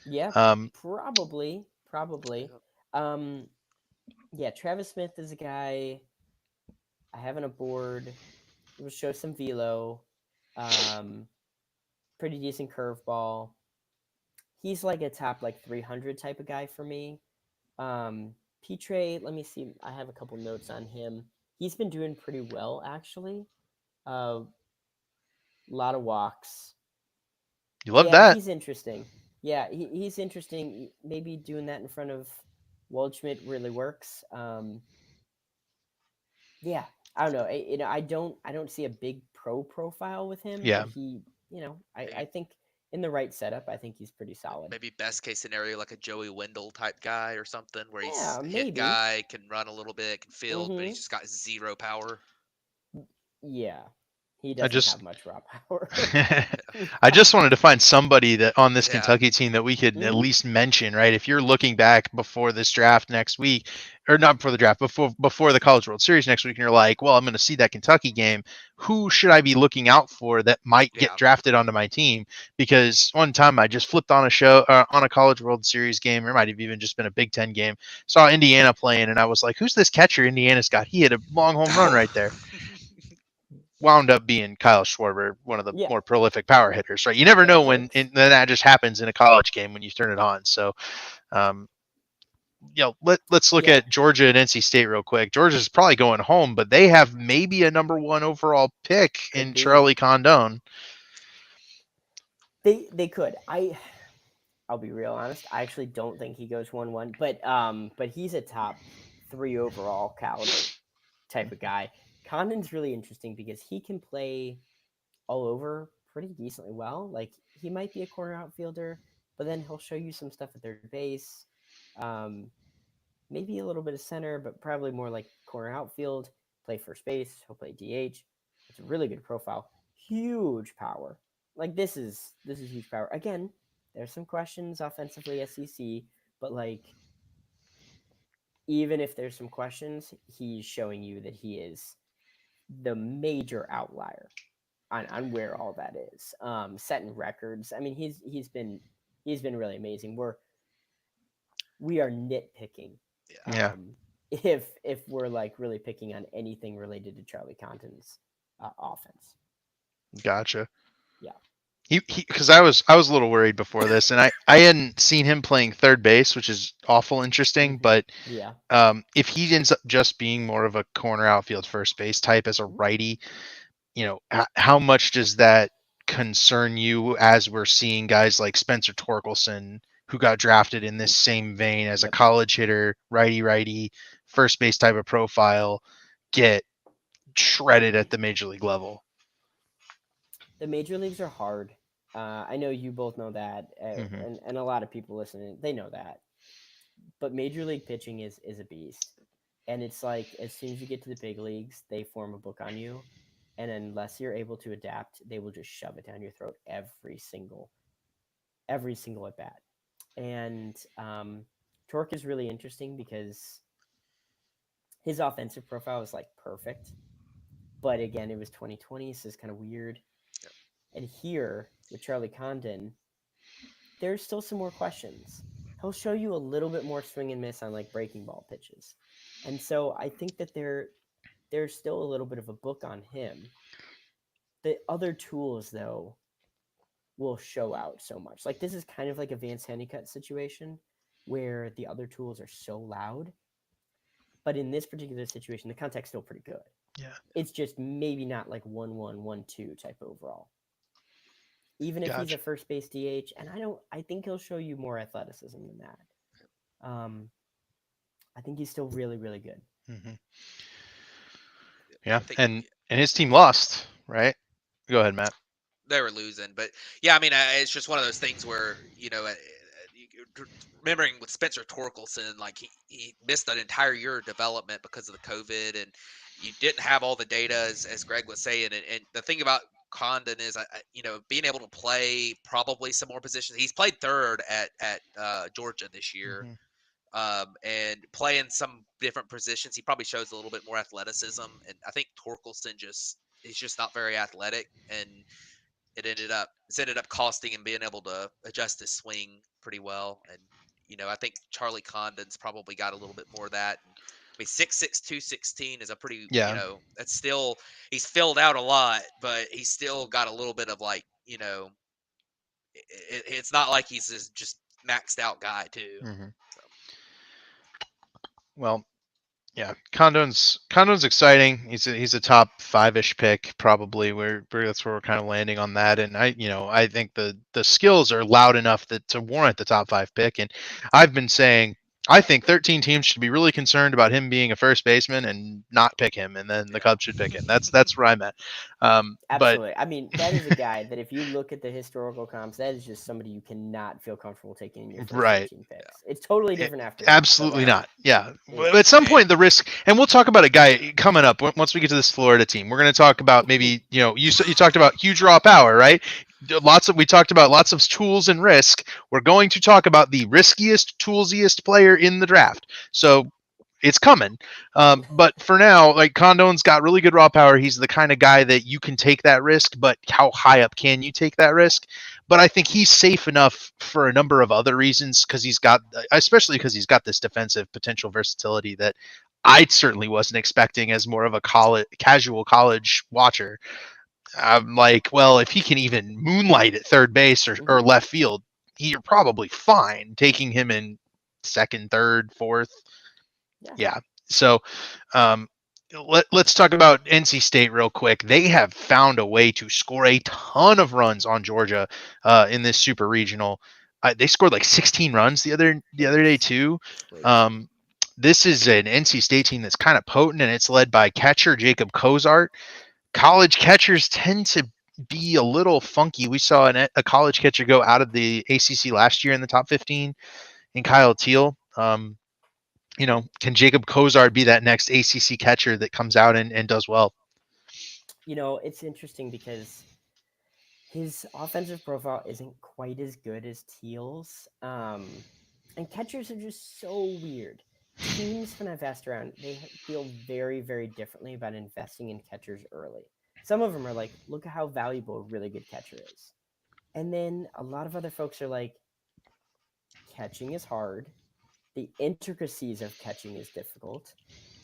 Yeah. Um, Probably. Um, yeah. Travis Smith is a guy I have on a board. We'll show some velo. Um, Pretty decent curveball. He's like a top like 300 type of guy for me. Petre, let me see. I have a couple notes on him. He's been doing pretty well actually. A lot of walks. you love Yeah, that. he's interesting. Yeah, he's interesting. Maybe doing that in front of Waldschmidt really works. Yeah, I don't know. I don't see a big pro profile with him, Yeah. but he, I Maybe think in the right setup, I think he's pretty solid. maybe best case scenario like a Joey Wendell type guy or something where he's Yeah, a hit maybe. guy, can run a little bit, can field, but Mm-hmm. he's just got zero power. Yeah, he I doesn't just have much raw power. I just wanted to find somebody that on this Yeah. Kentucky team that we could at Mm-hmm. least mention, right? If you're looking back before this draft next week, or not before the draft, before the College World Series next week, and you're like, well, I'm going to see that Kentucky game. Who should I be looking out for that might get Yeah. drafted onto my team? Because one time I just flipped on a show on a College World Series game, or it might have even just been a Big Ten game. Saw Indiana playing, and I was like, who's this catcher Indiana's got? He had a long home run right there. Wound up being Kyle Schwarber, one of the Yeah, more prolific power hitters, right? You never yeah, know he when is. that just happens in a college game when you turn it on. So, um, let's look at Georgia and NC State real quick. Georgia's probably going home, but they have maybe a number 1 overall pick in Charlie Condon. They could. I'll be real honest. I actually don't think he goes 1-1, but he's a top 3 overall caliber type of guy. Condon's really interesting because he can play all over pretty decently well. Like he might be a corner outfielder, but then he'll show you some stuff at third base. Maybe a little bit of center, but probably more like corner outfield. Play first base. He'll play DH. It's a really good profile. Huge power. Like this is huge power. Again, there's some questions offensively, SEC, but like even if there's some questions, he's showing you that he is the major outlier on where all that is. Setting records. I mean, he's been really amazing. We are nitpicking. Yeah. If we're like really picking on anything related to Charlie Condon's offense. Gotcha. Yeah. He because I was a little worried before this, and I hadn't seen him playing third base, which is awful interesting. But yeah, if he ends up just being more of a corner outfield first base type as a righty, how much does that concern you as we're seeing guys like Spencer Torkelson, who got drafted in this same vein as a college hitter, righty, first base type of profile, get shredded at the major league level? The major leagues are hard. I know you both know that, and a lot of people listening, they know that. But major league pitching is a beast. And it's like as soon as you get to the big leagues, they form a book on you. And unless you're able to adapt, they will just shove it down your throat every single at bat. And Torque is really interesting because his offensive profile is like perfect. But again, it was 2020, so it's kind of weird. And here with Charlie Condon, there's still some more questions. He'll show you a little bit more swing and miss on like breaking ball pitches. And so I think that there's still a little bit of a book on him. The other tools, though, will show out so much. Like this is kind of like a Vance Honeycutt situation where the other tools are so loud. But in this particular situation, the contact's still pretty good. Yeah. It's just maybe not like 1-1, 1-2 type overall. Even if he's a first base DH, and I think he'll show you more athleticism than that. I think he's still really, really good. Mm-hmm. Yeah, and his team lost, right? Go ahead, Matt. They were losing, but yeah, I mean, it's just one of those things where remembering with Spencer Torkelson, like he missed an entire year of development because of the COVID, and you didn't have all the data, as Greg was saying, and the thing about Condon is, being able to play probably some more positions. He's played third at Georgia this year, and playing some different positions. He probably shows a little bit more athleticism, and I think Torkelson is just not very athletic, and it's ended up costing him being able to adjust his swing pretty well. And I think Charlie Condon's probably got a little bit more of that. I mean, 6'6", 216 is a pretty, that's still, he's filled out a lot, but he's still got a little bit of like, it's not like he's just maxed out guy too. Mm-hmm. So. Well, yeah, Condon's exciting. He's a top 5-ish pick probably. That's where we're kind of landing on that. And I think the skills are loud enough to warrant the top 5 pick. And I've been saying I think 13 teams should be really concerned about him being a first baseman and not pick him, and then the Cubs should pick him. That's where I'm at. Absolutely. I mean, that is a guy that if you look at the historical comps, that is just somebody you cannot feel comfortable taking in your first 13 picks. It's totally different after. Absolutely not. Yeah. At some point, the risk, and we'll talk about a guy coming up once we get to this Florida team. We're going to talk about maybe, you talked about huge raw power, right? We talked about lots of tools and risk. We're going to talk about the riskiest, toolsiest player in the draft. So it's coming. But for now, like Condon's got really good raw power. He's the kind of guy that you can take that risk, but how high up can you take that risk? But I think he's safe enough for a number of other reasons especially because he's got this defensive potential versatility that I certainly wasn't expecting as more of a casual college watcher. I'm like, well, if he can even moonlight at third base or left field, you're probably fine taking him in second, third, fourth. Yeah. Yeah. So let's talk about NC State real quick. They have found a way to score a ton of runs on Georgia in this super regional. They scored like 16 runs the other day too. Crazy. This is an NC State team that's kind of potent, and it's led by catcher Jacob Cozart. College catchers tend to be a little funky. We saw a college catcher go out of the ACC last year in the top 15 in Kyle Teal. Can Jacob Cozart be that next ACC catcher that comes out and does well? It's interesting because his offensive profile isn't quite as good as Teal's. And catchers are just so weird. Teams, when I've asked around, they feel very, very differently about investing in catchers early. Some of them are like, look at how valuable a really good catcher is. And then a lot of other folks are like, catching is hard. The intricacies of catching is difficult.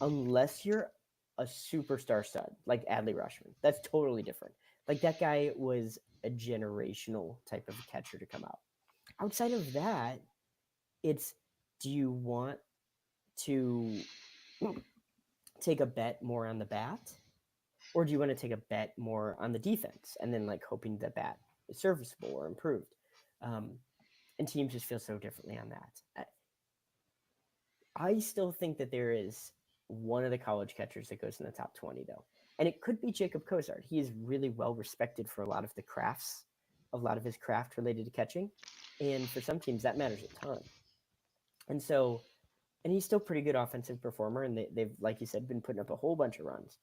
Unless you're a superstar stud like Adley Rushman. That's totally different. Like that guy was a generational type of catcher to come out. Outside of that, it's, do you want to take a bet more on the bat, or do you want to take a bet more on the defense and then like hoping the bat is serviceable or improved? And teams just feel so differently on that. I still think that there is one of the college catchers that goes in the top 20 though, and it could be Jacob Cozart. He is really well respected for a lot of his craft related to catching, and for some teams that matters a ton. And he's still pretty good offensive performer, and they've, like you said, been putting up a whole bunch of runs.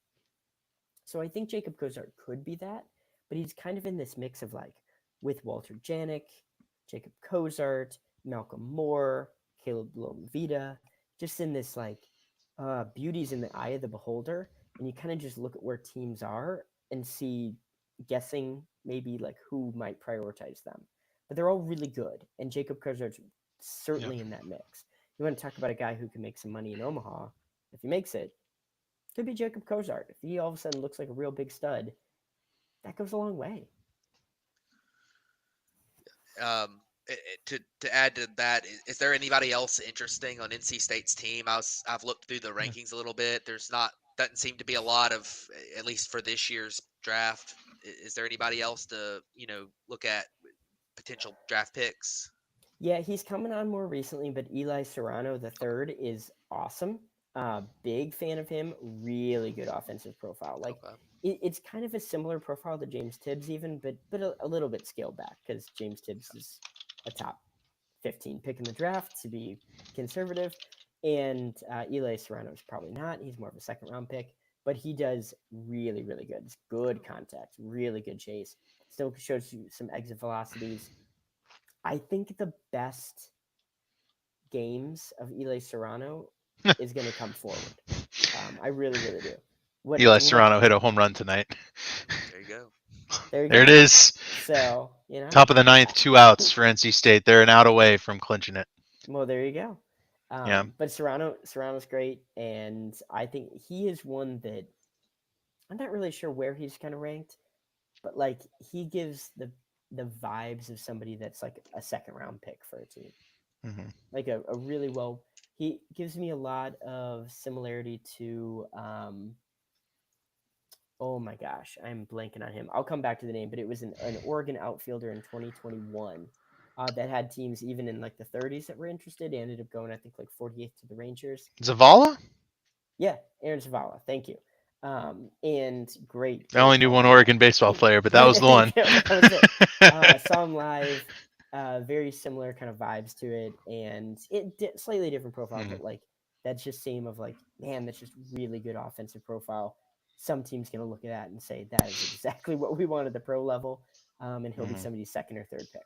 So I think Jacob Cozart could be that, but he's kind of in this mix of like with Walter Janik, Jacob Cozart, Malcolm Moore, Caleb Lomvita, just in this like beauty's in the eye of the beholder, and you kind of just look at where teams are and guessing maybe like who might prioritize them. But they're all really good, and Jacob Cozart's certainly in that mix. You want to talk about a guy who can make some money in Omaha? If he makes it, could be Jacob Cozart. If he all of a sudden looks like a real big stud, that goes a long way. To add to that, is there anybody else interesting on NC State's team? I've looked through the rankings a little bit. Doesn't seem to be a lot of, at least for this year's draft. Is there anybody else to look at potential draft picks? Yeah, he's coming on more recently, but Eli Serrano the third is awesome. Big fan of him. Really good offensive profile. Like it's kind of a similar profile to James Tibbs, even, but a little bit scaled back because James Tibbs is a top 15 pick in the draft to be conservative, and Eli Serrano is probably not. He's more of a second round pick, but he does really, really good. It's good contact, really good chase. Still shows you some exit velocities. I think the best games of Eli Serrano is going to come forward. I really, really do. Eli Serrano hit a home run tonight. There you go. There it is. So, top of the ninth, 2 outs for NC State. They're an out away from clinching it. Well, there you go. Yeah. But Serrano's great, and I think he is one that I'm not really sure where he's kind of ranked, but like he gives the vibes of somebody that's like a second round pick for a team. Mm-hmm. Like a really well. He gives me a lot of similarity to. Oh my gosh, I'm blanking on him. I'll come back to the name, but it was an Oregon outfielder in 2021 that had teams even in like the 30s that were interested. He ended up going, I think, like 48th to the Rangers. Zavala? Yeah, Aaron Zavala. Thank you. And great. I only knew one Oregon baseball player, but that was the one. That was it. Saw him live. Very similar kind of vibes to it, and slightly different profile, but like that's just same of like, man, that's just really good offensive profile. Some team's going to look at that and say that is exactly what we want at the pro level, and he'll be somebody's second or third pick.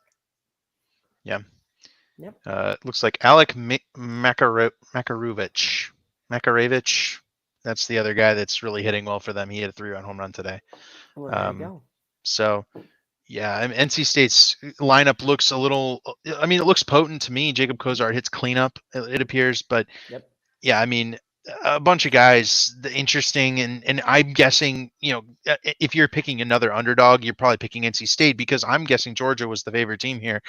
Yeah. Yep. Looks like Alec Makarovich. That's the other guy that's really hitting well for them. He hit a 3-run home run today. Well, there you go. So, yeah, NC State's lineup looks a little. I mean, it looks potent to me. Jacob Cozart hits cleanup, it appears, but yeah, I mean, a bunch of guys interesting, and I'm guessing, if you're picking another underdog, you're probably picking NC State because I'm guessing Georgia was the favorite team here.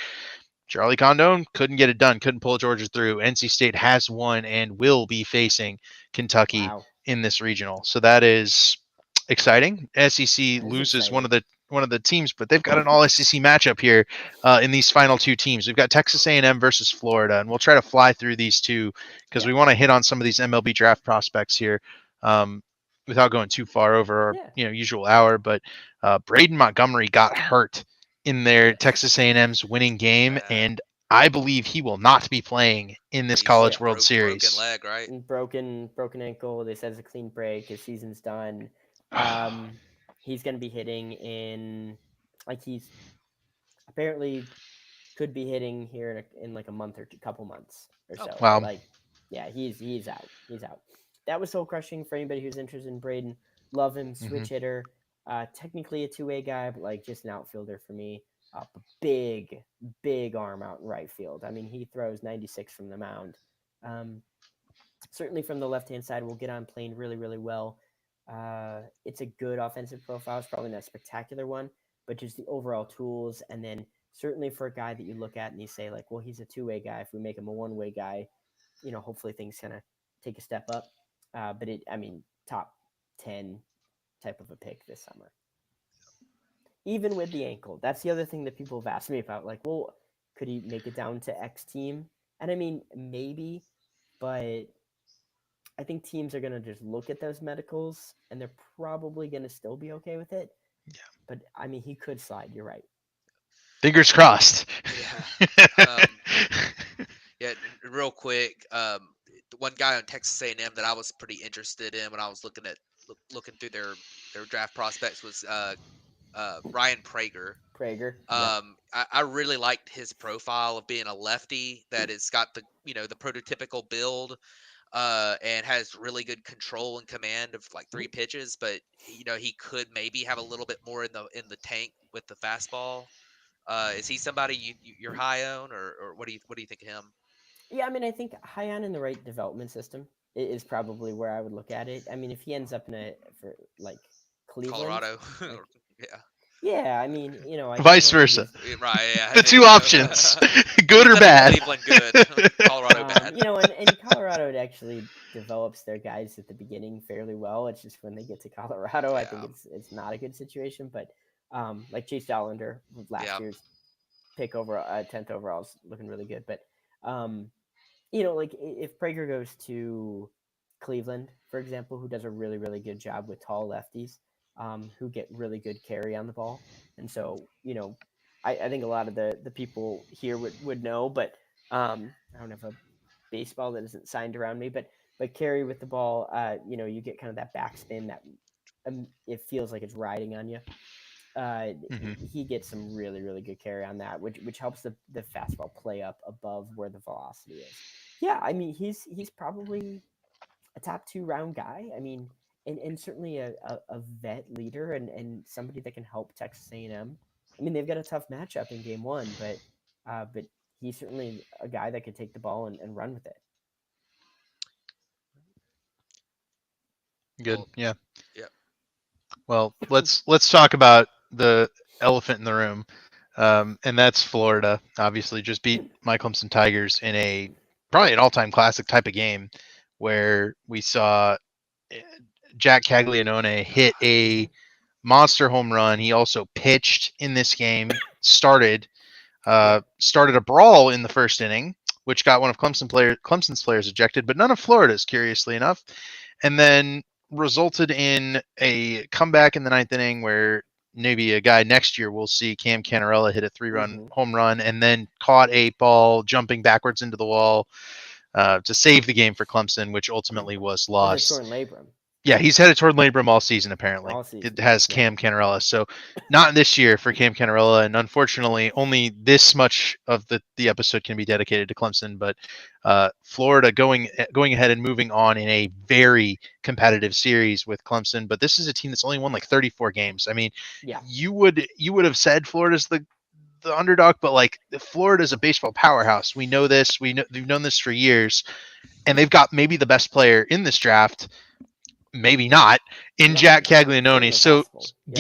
Charlie Condon couldn't get it done, couldn't pull Georgia through. NC State has won and will be facing Kentucky Wow, in this regional. So that is exciting. SEC that is loses exciting. one of the teams, but they've got an all SEC matchup here in these final two teams. We've got Texas A&M versus Florida, and we'll try to fly through these two because Yeah. we want to hit on some of these MLB draft prospects here without going too far over our Yeah. usual hour. But Braden Montgomery got hurt in their Yes. Texas A&M's winning game, Bad. and I believe he will not be playing in this What you said, College World broken Series. leg, right? Broken ankle. They said it's a clean break. His season's done. He's going to be hitting in, like, he's apparently could be hitting here in like a month or couple months or so. Wow. Like, yeah, he's out. He's out. That was soul crushing for anybody who's interested in Braden. Love him, switch hitter. Technically a two-way guy, but like just an outfielder for me. Big arm out in right field. I mean, he throws 96 from the mound. Certainly from the left-hand side, will get on plane really, really well. It's a good offensive profile. It's probably not a spectacular one, but just the overall tools. And then certainly for a guy that you look at and you say, like, well, he's a two-way guy. If we make him a one-way guy, hopefully things kind of take a step up. But top 10 type of a pick this summer. Even with the ankle. That's the other thing that people have asked me about. Like, well, could he make it down to X team? And I mean, maybe, but I think teams are going to just look at those medicals and they're probably going to still be okay with it. Yeah. But I mean, he could slide. You're right. Fingers crossed. Yeah. Yeah. Real quick, one guy on Texas A&M that I was pretty interested in when I was looking through their draft prospects was Ryan Prager. I really liked his profile of being a lefty that has got the the prototypical build. And has really good control and command of like 3 pitches, but he could maybe have a little bit more in the tank with the fastball. Is he somebody you're high on, or what do you think of him? Yeah, I mean, I think high on in the right development system is probably where I would look at it. I mean, if he ends up for like Cleveland, Colorado, like, yeah. Yeah, I mean, vice versa. Right, yeah. The two options, good or bad. Cleveland good, Colorado bad. And Colorado it actually develops their guys at the beginning fairly well. It's just when they get to Colorado, I think it's not a good situation. But like Chase Dollander last year's pick over 10th overall is looking really good. But like if Prager goes to Cleveland, for example, who does a really, really good job with tall lefties, who get really good carry on the ball. And so, I think a lot of the people here would know, but I don't have a baseball that isn't signed around me, but carry with the ball, you get kind of that backspin that it feels like it's riding on you. He gets some really, really good carry on that, which helps the fastball play up above where the velocity is. Yeah, I mean, he's probably a top 2 round guy. I mean, and certainly a vet leader and somebody that can help Texas A&M. I mean, they've got a tough matchup in game 1, but he's certainly a guy that could take the ball and run with it. Good. Yeah. Yeah. Well, let's talk about the elephant in the room, and that's Florida. Obviously, just beat my Clemson Tigers in probably an all-time classic type of game, where we saw Jack Caglianone hit a monster home run. He also pitched in this game. Started a brawl in the first inning, which got one of Clemson's players ejected, but none of Florida's, curiously enough, and then resulted in a comeback in the 9th inning where maybe a guy next year we'll see Cam Canarella hit a 3-run home run and then caught a ball jumping backwards into the wall to save the game for Clemson, which ultimately was lost. Torn labrum. Yeah, he's had a torn labrum all season, apparently. All season. It has Cam Canarella. So not this year for Cam Canarella, and unfortunately only this much of the episode can be dedicated to Clemson, but Florida going ahead and moving on in a very competitive series with Clemson. But this is a team that's only won like 34 games. I mean, you would have said Florida's the underdog, but like Florida's a baseball powerhouse. We know this. We've known this for years, and they've got maybe the best player in this draft. maybe not in No, Jack no, Caglianone. certainly So possible. Yeah.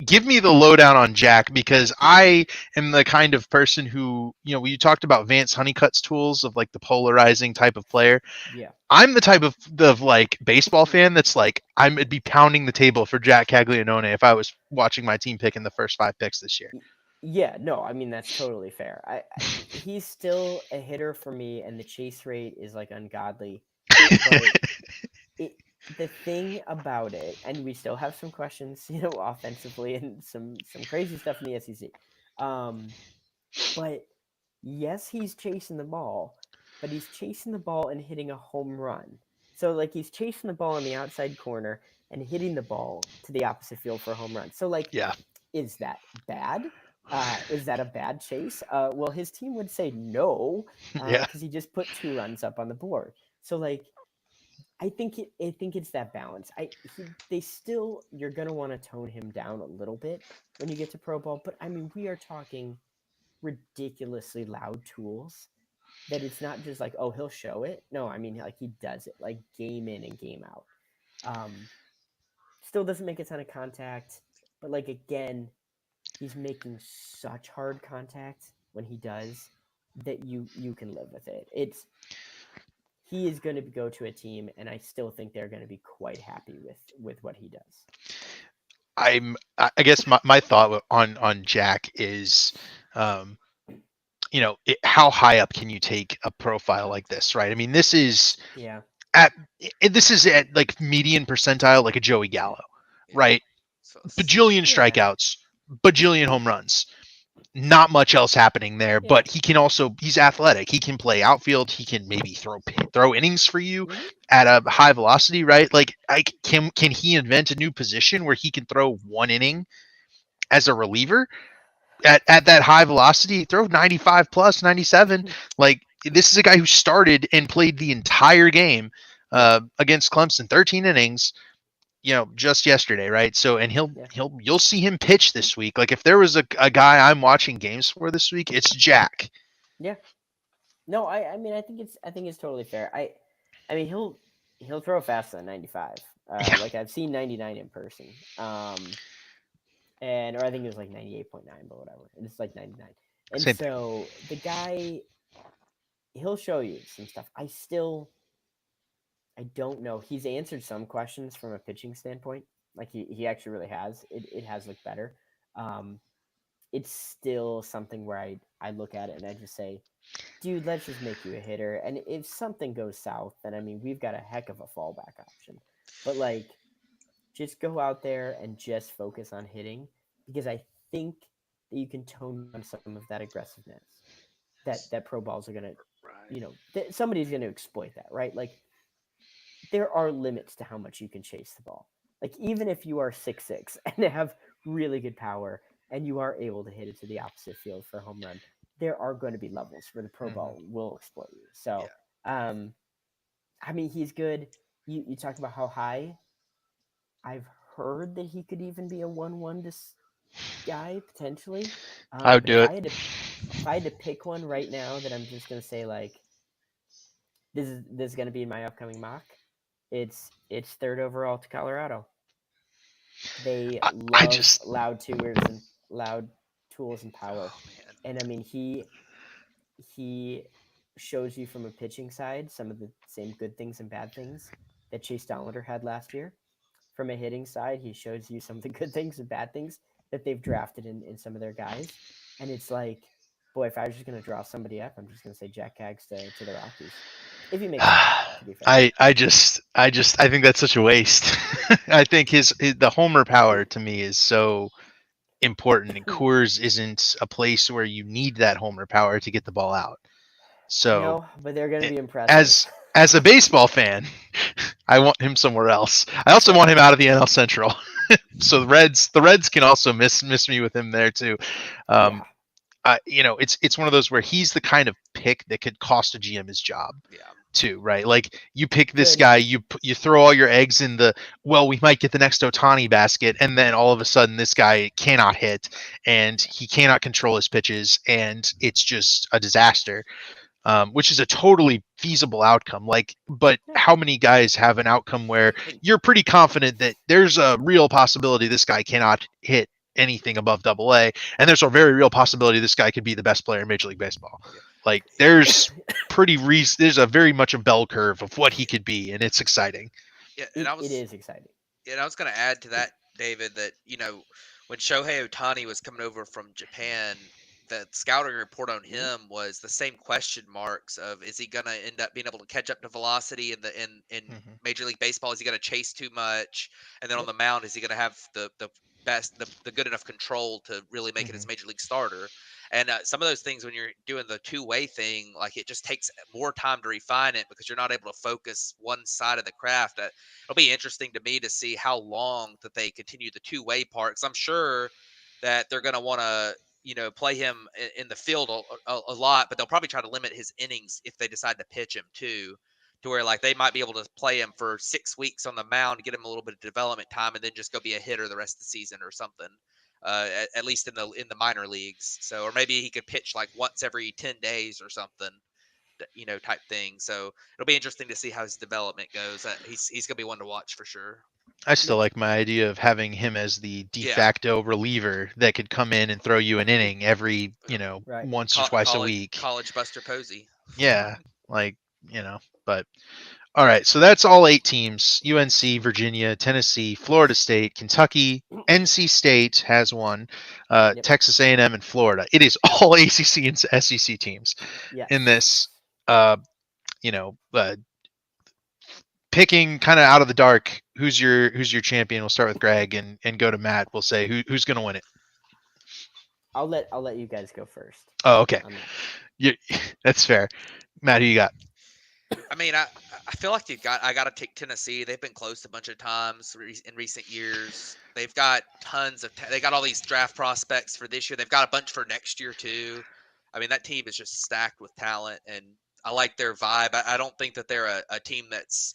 give me the lowdown on Jack, because I am the kind of person who, you talked about Vance Honeycutt's tools of like the polarizing type of player. Yeah. I'm the type of like baseball fan that's like I'd be pounding the table for Jack Caglianone if I was watching my team pick in the first 5 picks this year. Yeah, no, I mean that's totally fair. He's still a hitter for me, and the chase rate is like ungodly. But it the thing about it, and we still have some questions, offensively, and some crazy stuff in the SEC. Um, but yes, he's chasing the ball, but he's chasing the ball and hitting a home run. So like he's chasing the ball in the outside corner and hitting the ball to the opposite field for a home run. So like, Yeah. is that bad? Is that a bad chase? Well, his team would say no, Yeah. because he just put 2 runs up on the board. So like, I think it's that balance. They still, you're gonna want to tone him down a little bit when you get to pro ball, but I mean we are talking ridiculously loud tools that it's not just like, oh, he'll show it. No, I mean like he does it like game in and game out. Um, Still doesn't make a ton of contact, but like again, he's making such hard contact when he does that you can live with it. He is going to go to a team, and I still think they're going to be quite happy with what he does. I guess my thought on Jack is, um, how high up can you take a profile like this, right? I mean, Yeah, this is at like median percentile, like a Joey Gallo, Yeah. right? So, Bajillion yeah, strikeouts, bajillion home runs. Not much else happening there, yeah. but he's athletic. He can play outfield. He can maybe throw innings for you Mm-hmm. at a high velocity, right? Like, can he invent a new position where he can throw 1 inning as a reliever at that high velocity? Throw 95 plus 97. Like, this is a guy who started and played the entire game against Clemson, 13 innings, just yesterday, right? So, and Yeah, you'll see him pitch this week. Like, if there was a guy I'm watching games for this week, it's Jack. yeah. No, I mean I think it's totally fair. I mean he'll throw faster than 95. Like I've seen 99 in person. And or I think it was like 98.9, but whatever. And it's like 99. And Same thing. so the guy, he'll show you some stuff. I don't know. He's answered some questions from a pitching standpoint. Like he actually really has. It has looked better. Um, it's still something where I look at it and I just say, dude, let's just make you a hitter. And if something goes south, then I mean we've got a heck of a fallback option. But like, just go out there and just focus on hitting, because I think that you can tone down some of that aggressiveness that pro balls are gonna, right. somebody's gonna exploit that, right? Like there are limits to how much you can chase the ball. Like even if you are 6'6" and have really good power and you are able to hit it to the opposite field for a home run, there are going to be levels where the pro Mhm. ball will exploit you. So, Yeah. um, I mean, he's good. You talked about how high. I've heard that he could even be a 1-1 guy potentially. I would But do it. if I had to pick one right now that I'm just gonna say like this is gonna be my upcoming mock, it's third overall to Colorado. They I love just loud tools and power, Oh man. and I mean he shows you from a pitching side some of the same good things and bad things that Chase Dollander had last year. From a hitting side, he shows you some of the good things and bad things that they've drafted in some of their guys. And it's like, boy, if I was just going to draw somebody up, I'm just going to say Jack Cags to the Rockies. If he makes it there, to be fair. I think that's such a waste. I think the homer power to me is so important, and Coors isn't a place where you need that homer power to get the ball out. So, No, but they're going to eh, be impressive. as a baseball fan, I want him somewhere else. I also Yeah. want him out of the NL Central. So the Reds can also miss me with him there too. Yeah. It's one of those where he's the kind of pick that could cost a GM his job Yeah. too, right? Like, you pick this Good. guy, you throw all your eggs in we might get the next Otani basket, and then all of a sudden this guy cannot hit and he cannot control his pitches, and it's just a disaster. which is a totally feasible outcome. Like, but how many guys have an outcome where you're pretty confident that there's a real possibility this guy cannot hit anything above Double A, and there's a very real possibility this guy could be the best player in Major League Baseball. Like, there's there's a very much a bell curve of what he could be, and it's exciting. Yeah, and it is exciting. And I was going to add to that, David, that when Shohei Ohtani was coming over from Japan, the scouting report on him was the same question marks of, is he going to end up being able to catch up to velocity in Major League Baseball? Is he going to chase too much? And then on the mound, is he going to have the good enough control to really make it his Major League starter? And some of those things, when you're doing the two-way thing, like, it just takes more time to refine it because you're not able to focus one side of the craft. It'll be interesting to me to see how long that they continue the two-way part. Because I'm sure that they're going to want to, play him in the field a lot, but they'll probably try to limit his innings if they decide to pitch him too, to where, like, they might be able to play him for 6 weeks on the mound, get him a little bit of development time, and then just go be a hitter the rest of the season or something. At least in the minor leagues. So, or maybe he could pitch like once every 10 days or something, type thing. So it'll be interesting to see how his development goes. He's gonna be one to watch for sure. I still like my idea of having him as the de facto reliever that could come in and throw you an inning every, once or twice a week. College Buster Posey. Yeah, like, but all right, so that's all 8 teams: UNC, Virginia, Tennessee, Florida State, Kentucky, NC State has one, Texas A&M, and Florida. It is all ACC and SEC teams in this. Picking kind of out of the dark, who's your champion? We'll start with Greg and go to Matt. We'll say who's going to win it. I'll let you guys go first. Oh, okay. That's fair. Matt, who you got? I mean, I feel like I got to take Tennessee. They've been close a bunch of times in recent years. They've got tons of they got all these draft prospects for this year. They've got a bunch for next year too. I mean, that team is just stacked with talent, and I like their vibe. I don't think that they're a team that's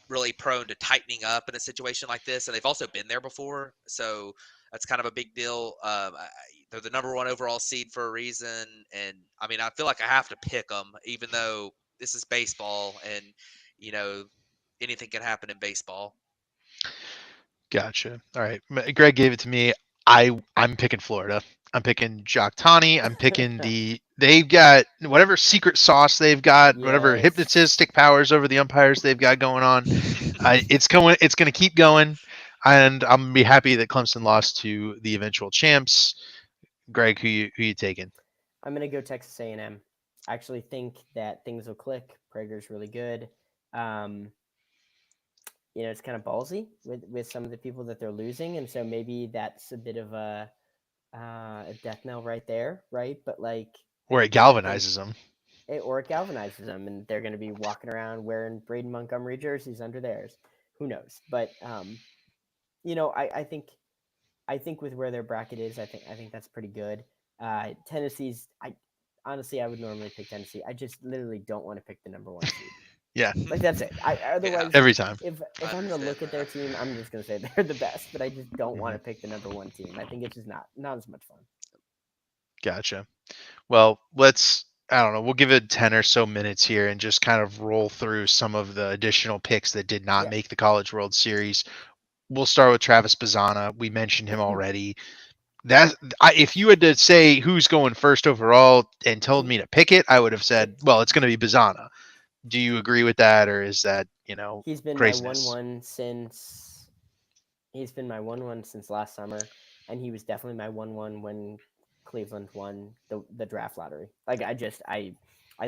really prone to tightening up in a situation like this, and they've also been there before, so that's kind of a big deal. They're the number 1 overall seed for a reason, and I mean, I feel like I have to pick them, even though this is baseball, and anything can happen in baseball. Gotcha. All right, Greg gave it to me. I'm picking Florida. I'm picking Jock Tani. I'm picking they've got whatever secret sauce they've got, whatever hypnotistic powers over the umpires they've got going on. It's going to keep going, and I'm gonna be happy that Clemson lost to the eventual champs. Greg, who you taking? I'm gonna go Texas A&M. I actually think that things will click. Prager's really good. It's kind of ballsy with some of the people that they're losing, and so maybe that's a bit of a death knell right there, right? But like, or it galvanizes them. Or it galvanizes them, and they're going to be walking around wearing Braden Montgomery jerseys under theirs. Who knows? But I think with where their bracket is, I think that's pretty good. Tennessee's. I would normally pick Tennessee. I just literally don't want to pick the number 1 seed. Yeah, like that's it. Otherwise, every time. If I'm going to look at their team, I'm just going to say they're the best. But I just don't want to pick the number 1 team. I think it's just not as much fun. Gotcha. Well, I don't know, we'll give it 10 or so minutes here and just kind of roll through some of the additional picks that did not make the College World Series. We'll start with Travis Bazzana. We mentioned him already. If you had to say who's going first overall and told me to pick it, I would have said, well, it's going to be Bazzana. Do you agree with that, or is that, he's been craziness? my 1-1 since last summer, and he was definitely my 1-1 when Cleveland won the draft lottery. Like, I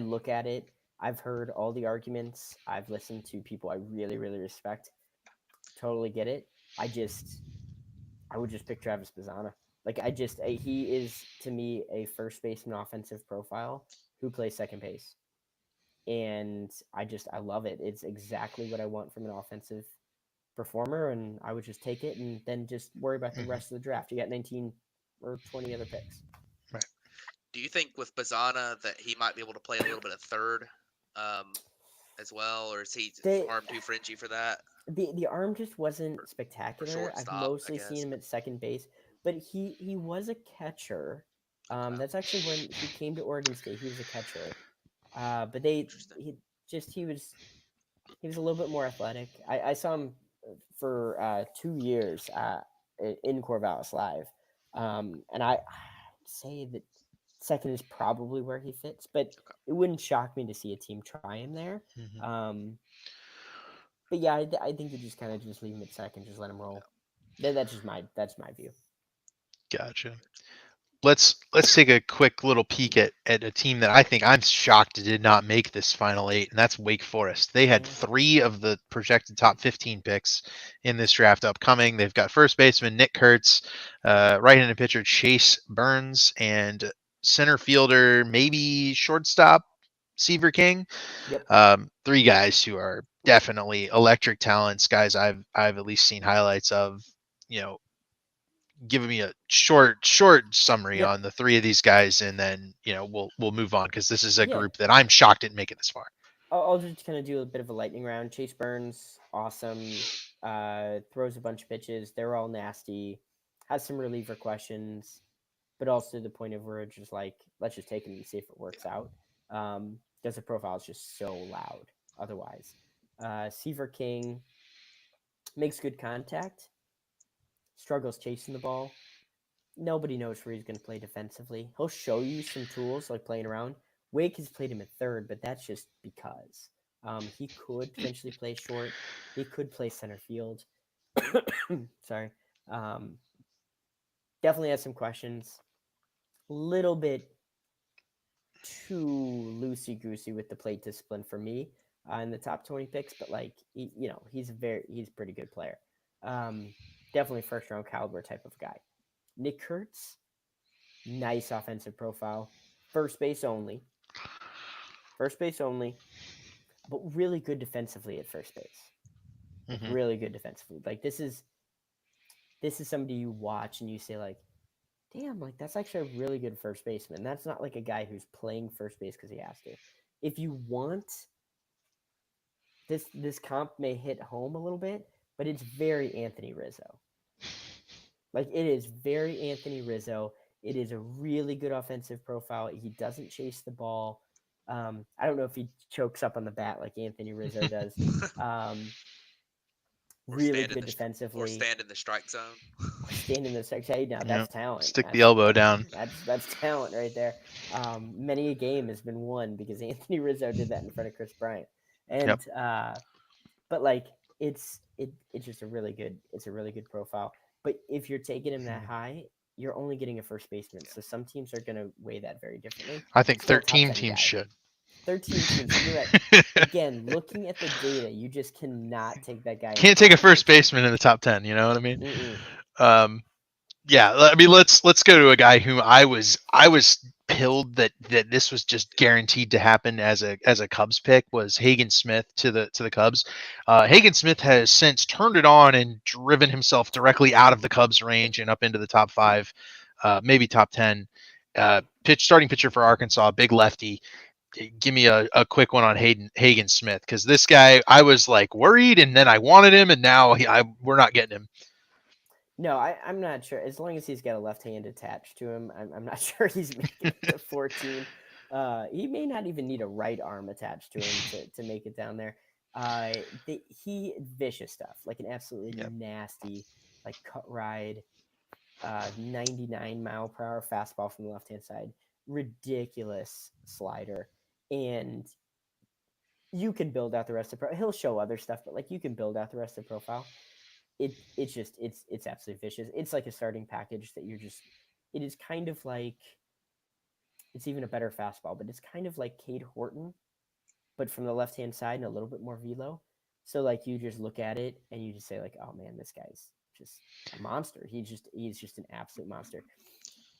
look at it. I've heard all the arguments. I've listened to people I really, really respect. Totally get it. I would just pick Travis Bazzana. Like, he is, to me, a first baseman offensive profile who plays second base. And I love it. It's exactly what I want from an offensive performer, and I would just take it and then just worry about the rest of the draft. You got 19 or 20 other picks. Right. Do you think with Bazzana that he might be able to play a little bit of third as well, or is he arm too fringy for that? The arm just wasn't spectacular. I've mostly seen him at second base, but he was a catcher. That's actually when he came to Oregon State. He was a catcher. But Interesting. he was a little bit more athletic. I saw him for 2 years in Corvallis Live, and I say that second is probably where he fits, but Okay. it wouldn't shock me to see a team try him there. Um, but yeah, I think you just kind of just leave him at second, just let him roll. That's my view. Gotcha. Let's take a quick little peek at a team that I think I'm shocked did not make this final eight, and that's Wake Forest. They had Yeah. 3 of the projected top 15 picks in this draft upcoming. They've got first baseman Nick Kurtz, right-handed pitcher Chase Burns, and center fielder, maybe shortstop Seaver King. Yep. 3 guys who are definitely electric talents, guys I've at least seen highlights of. You know, giving me a short summary Yep. on the 3 of these guys, and then we'll move on because this is a Yeah. group that I'm shocked didn't make it this far. I'll just kind of do a bit of a lightning round. Chase Burns, awesome. Throws a bunch of pitches. They're all nasty. Has some reliever questions, but also to the point of where it's just like, let's just take him and see if it works out. Because the profile is just so loud otherwise. Seaver King makes good contact, struggles chasing the ball. Nobody knows where he's going to play defensively. He'll show you some tools like playing around. Wake has played him at third, but that's just because he could potentially play short. He could play center field. Sorry. Um, Definitely has some questions. Little bit too loosey goosey with the plate discipline for me in the top 20 picks, but like he's a pretty good player. Definitely first round caliber type of guy. Nick Kurtz, nice offensive profile, first base only, but really good defensively at first base. Like Mm-hmm. really good defensively. Like this is somebody you watch and you say like, damn, like that's actually a really good first baseman. That's not like a guy who's playing first base because he has to. If you want this comp may hit home a little bit, but it's very Anthony Rizzo. Like it is very Anthony Rizzo. It is a really good offensive profile. He doesn't chase the ball. I don't know if he chokes up on the bat like Anthony Rizzo does. Um, or Really stand in good the or defensively. stand in the strike zone. Or stand in the shade. Now Yeah, that's talent. stick the elbow down. That's talent right there. Many a game has been won because Anthony Rizzo did that in front of Chris Bryant. Yep. And but like it's just a really good profile. But if you're taking him that high, you're only getting a first baseman. So some teams are going to weigh that very differently. I think Still a top 13 10 teams guy. should. 13 teams. You're right. Again, looking at the data, you just cannot take that guy. Can't take a first baseman in the top 10. You know what I mean? Mm-mm. Yeah. I mean, let's go to a guy whom I was pilled that this was just guaranteed to happen as a Cubs pick was Hagen Smith to the Cubs. Hagen Smith has since turned it on and driven himself directly out of the Cubs range and up into the top 5, maybe top 10. Starting pitcher for Arkansas, big lefty. Give me a quick one on Hagen Smith, because this guy, I was like worried, and then I wanted him, and now we're not getting him. No, I'm not sure. As long as he's got a left hand attached to him, I'm not sure he's making it to 14. He may not even need a right arm attached to him to make it down there. He vicious stuff, like an absolutely nasty, like cut ride, 99 mile per hour fastball from the left hand side, ridiculous slider, and you can build out the rest of the he'll show other stuff, but like you can build out the rest of the profile. It's absolutely vicious. It's like a starting package that it is kind of like, it's even a better fastball, but it's kind of like Cade Horton, but from the left hand side and a little bit more velo. So like you just look at it and you just say like, oh man, this guy's just a monster. He's just an absolute monster.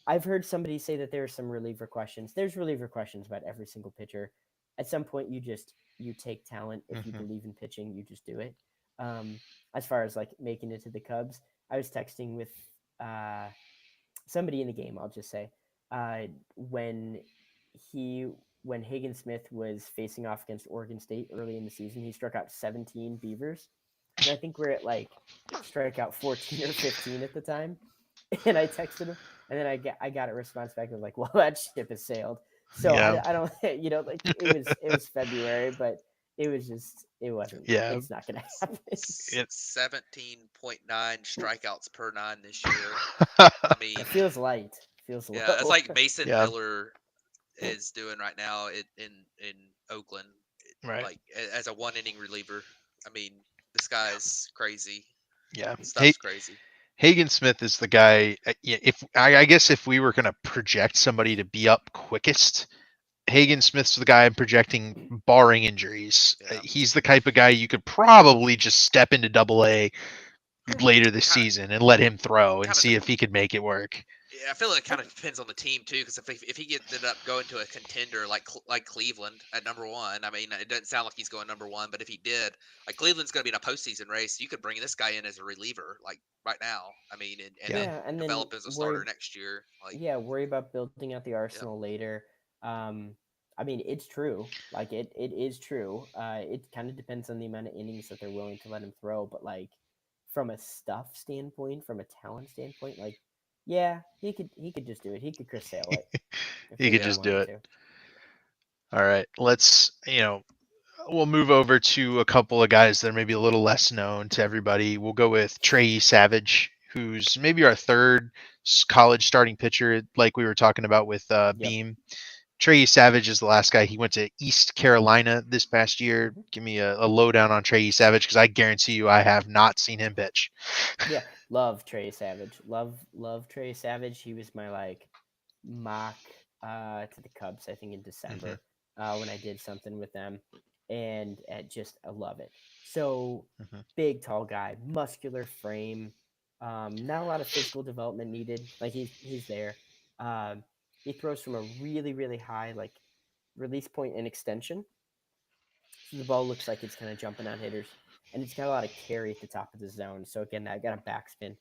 I've heard somebody say that there are some reliever questions. There's reliever questions about every single pitcher. At some point, you take talent. If you believe in pitching, you just do it. As far as like making it to the Cubs, I was texting with somebody in the game. I'll just say when Hagen Smith was facing off against Oregon State early in the season, he struck out 17 Beavers, and I think we're at like strikeout 14 or 15 at the time. And I texted him, and then I got a response back of like, "Well, that ship has sailed." So Yeah. I don't like it was February, but it wasn't. Yeah. It's not gonna happen. It, 17.9 strikeouts per nine this year. I mean, It feels light. Feels yeah, it's low. like Mason yeah. Miller is doing right now in Oakland, Right. like as a one inning reliever. I mean, this guy's crazy. Yeah. Hey, Stuff's crazy. Hagen Smith is the guy. Yeah, if I guess if we were going to project somebody to be up quickest, Hagen Smith's the guy I'm projecting, barring injuries. Yeah, He's the type of guy you could probably just step into Double A later this kind of season and let him throw and kind of. see if he could make it work. Yeah, I feel like it kind of depends on the team too, because if he ended up going to a contender like Cleveland at number one, I mean, it doesn't sound like he's going number one, but if he did, like Cleveland's going to be in a postseason race, you could bring this guy in as a reliever, like right now. I mean, and Yeah. then Yeah, and then develop as a starter next year. Like, worry about building out the yeah, arsenal later. Um, I mean, it's true. Like it is true. It kind of depends on the amount of innings that they're willing to let him throw, but like from a stuff standpoint, from a talent standpoint, like yeah, he could just do it. He could Chris Sale it if He he could yeah, really just do wanted it. to. All right. We'll move over to a couple of guys that are maybe a little less known to everybody. We'll go with Trey Savage, who's maybe our third college starting pitcher, like we were talking about with Yep. Beam. Trey Savage is the last guy. He went to East Carolina this past year. Hmm. Give me a lowdown on Trey Savage because I guarantee you I have not seen him pitch. Yeah, love Trey Savage. Love Trey Savage. He was my like mock to the Cubs, I think in Hmm. December, when I did something with them, and just I love it. So Hmm. big, tall guy, muscular frame, not a lot of physical development needed. Like he's there. Um, he throws from a really high like release point and extension, so the ball looks like it's kind of jumping on hitters, and it's got a lot of carry at the top of the zone. So again, I got a backspin.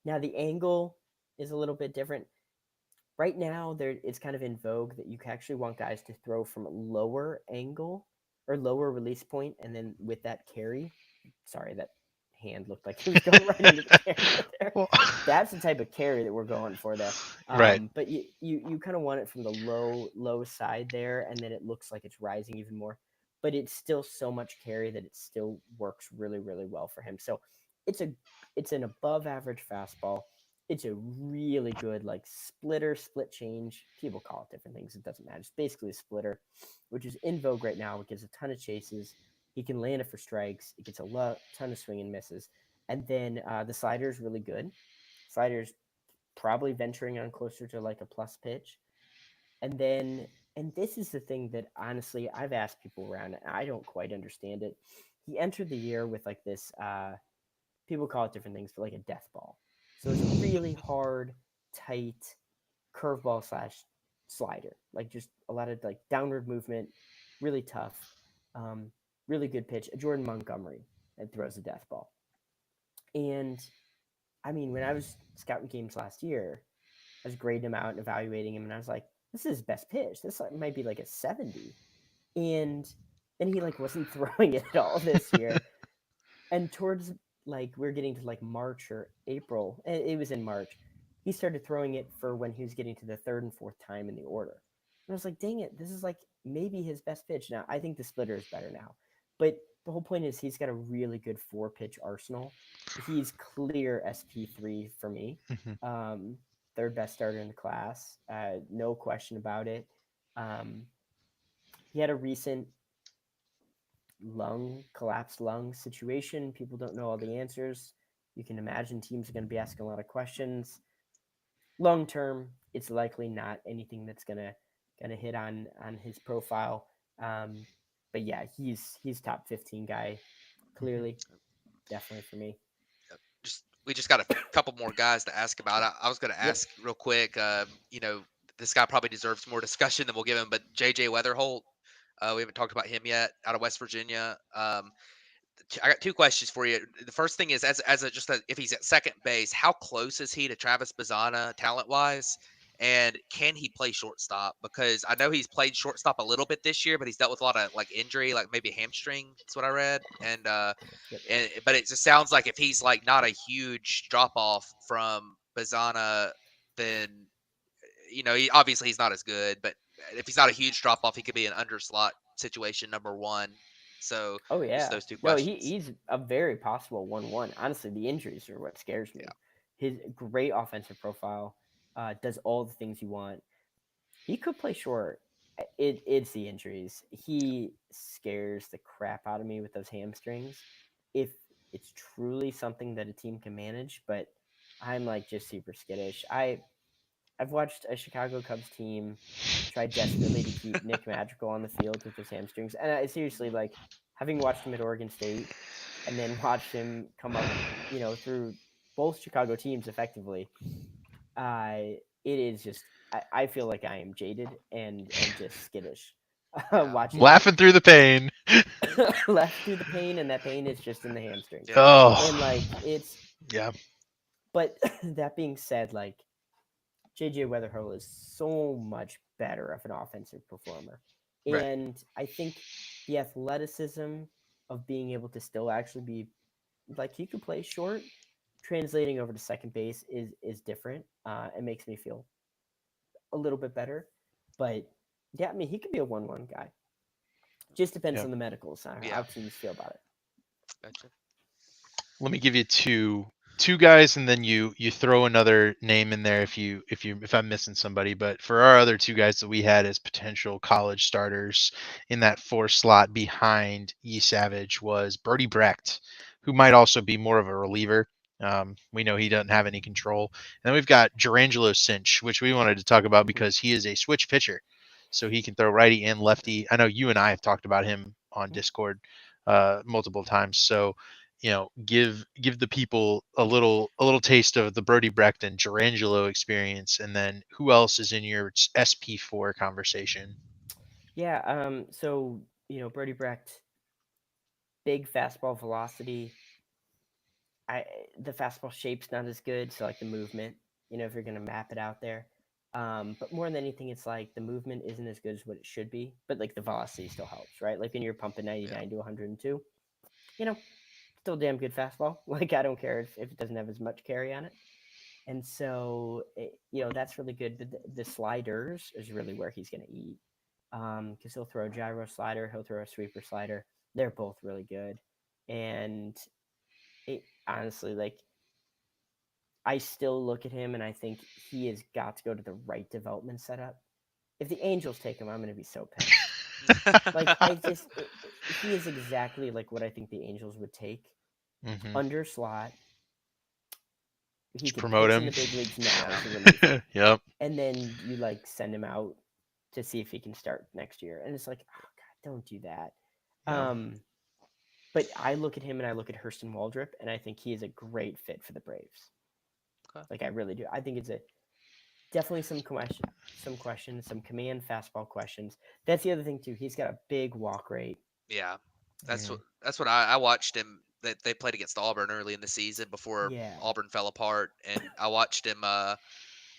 Now the angle is a little bit different right now. There it's kind of in vogue that you actually want guys to throw from a lower angle or lower release point, and then with that carry. Sorry, that hand looked like it was going right into the camera there. Well, That's the type of carry that we're going for there. right. But you kind of want it from the low side there, and then it looks like it's rising even more. But it's still so much carry that it still works really well for him. So it's a it's an above average fastball. It's a really good like split change. People call it different things. It doesn't matter. It's basically a splitter, which is in vogue right now. It gives a ton of chases. He can land it for strikes. It gets ton of swing and misses. And then the slider is really good. Slider's probably venturing on closer to like a plus pitch. And then, and this is the thing that honestly I've asked people around, and I don't quite understand it. He entered the year with like this. People call it different things, but like a death ball. So it's a really hard, tight curveball slash slider, like just a lot of like downward movement, really tough, um, really good pitch. A Jordan Montgomery that throws a death ball. And I mean, when I was scouting games last year, I was grading him out and evaluating him, and I was like, this is his best pitch. This might be like a 70. And then he like wasn't throwing it at all this year. And towards like we're getting to like March or April, it was in March. He started throwing it for when he was getting to the third and fourth time in the order. And I was like, dang it, this is like maybe his best pitch. Now I think the splitter is better now. But the whole point is he's got a really good 4 pitch arsenal. He's clear SP3 for me. Hmm. Um, third best starter in the class. No question about it. Um, he had a recent collapsed lung situation. People don't know all the answers. You can imagine teams are going to be asking a lot of questions. Long term, it's likely not anything that's gonna hit on his profile. But yeah, he's top 15 guy clearly, definitely for me. we just got a couple more guys to ask about. I was going to Yep. ask real quick. This guy probably deserves more discussion than we'll give him, but JJ Weatherholt. We haven't talked about him yet, out of West Virginia. I got two questions for you. The first thing is, if he's at second base, how close is he to Travis Bazzana talent wise? And can he play shortstop? Because I know he's played shortstop a little bit this year, but he's dealt with a lot of like injury, like maybe hamstring. That's what I read. Yep. But it just sounds like if he's like not a huge drop off from Bazzana, then obviously he's not as good, but if he's not a huge drop off, he could be an underslot situation number one. So Oh just yeah. those two No, questions. he's a very possible 1-1. Honestly, the injuries are what scares Yeah. me. His great offensive profile, does all the things you want. He could play short. It's the injuries. He scares the crap out of me with those hamstrings. If it's truly something that a team can manage, but I'm like just super skittish. I've watched a Chicago Cubs team try desperately to keep Nick Madrigal on the field with his hamstrings, and I seriously like having watched him at Oregon State, and then watched him come up, through both Chicago teams effectively. It is just I feel like I am jaded and just skittish Yeah. watching it. Laughing through the pain. Left through the pain, and that pain is just in the hamstrings. Yeah. And Oh, like it's, yeah. but that being said, like JJ Weatherhill is so much better of an offensive performer. Right. And I think the athleticism of being able to still actually be like he could play short, translating over to second base is different. It makes me feel a little bit better. But yeah, I mean he could be a 1-1 guy. Just depends Yeah. on the medicals, Yeah. how teams feel about it. Gotcha. Let me give you two guys, and then you throw another name in there if I'm missing somebody. But for our other two guys that we had as potential college starters in that four slot behind E Savage was Brody Brecht, who might also be more of a reliever. We know he doesn't have any control. And then we've got Gerangelo Cinch, which we wanted to talk about Mhm. because he is a switch pitcher, so he can throw righty and lefty. I know you and I have talked about him on Discord multiple times. So give the people a little taste of the Brody Brecht and Gerangelo experience, and then who else is in your SP4 conversation? Yeah, so Brody Brecht, big fastball velocity. I The fastball shape's not as good, so like the movement, if you're gonna map it out there. But more than anything, it's like the movement isn't as good as what it should be, but like the velocity still helps, right? Like when you're pumping Yeah. 99 to 102, you know, still damn good fastball. Like I don't care if it doesn't have as much carry on it. And so, that's really good. But the sliders is really where he's gonna eat. Because he'll throw a gyro slider, he'll throw a sweeper slider. They're both really good, and it honestly like I still look at him and I think he has got to go to the right development setup. If the Angels take him, I'm going to be so pissed. Like he is exactly like what I think the Angels would take. Hmm. Under slot, he Just could promote pitch in him. the big leagues now Yeah. as a reliever, Yep. and then you like send him out to see if he can start next year. And it's like, oh god, don't do that. Yep. Um, but I look at him and I look at Hurston Waldrop, and I think he is a great fit for the Braves. Okay. Like I really do. I think it's a definitely some questions, some command fastball questions. That's the other thing too. He's got a big walk rate. Yeah. That's And what I watched him. That they played against Auburn early in the season before yeah. Auburn fell apart, and I watched him. I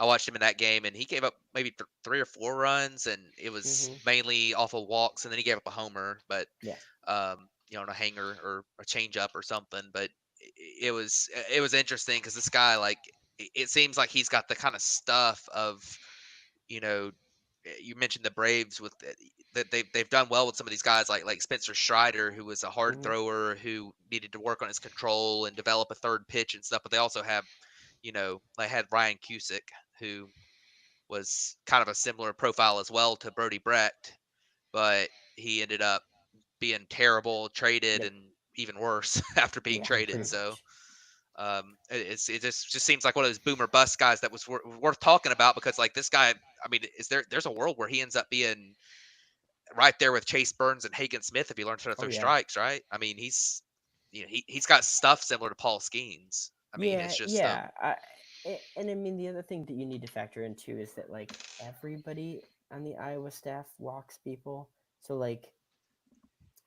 watched him in that game, and he gave up maybe three or four runs, and it was Hmm. mainly off of walks, and then he gave up a homer, but Yeah. on a hanger or a change up or something. But it was interesting because this guy, like, it seems like he's got the kind of stuff of, you know, you mentioned the Braves with that they've done well with some of these guys like Spencer Strider, who was a hard Hmm. thrower who needed to work on his control and develop a third pitch and stuff. But they also have, they had Ryan Cusick, who was kind of a similar profile as well to Brody Brecht, but he ended up being terrible, traded, Yep. and even worse after being Yeah. traded. Pretty So much. it just seems like one of those boomer bust guys that was worth talking about because like this guy, I mean, there's a world where he ends up being right there with Chase Burns and Hagen Smith if he learns how to Oh throw yeah. strikes, right? I mean, he's got stuff similar to Paul Skeens. I mean, Yeah. it's just Yeah. And I mean the other thing that you need to factor in too is that like everybody on the Iowa staff walks people. So like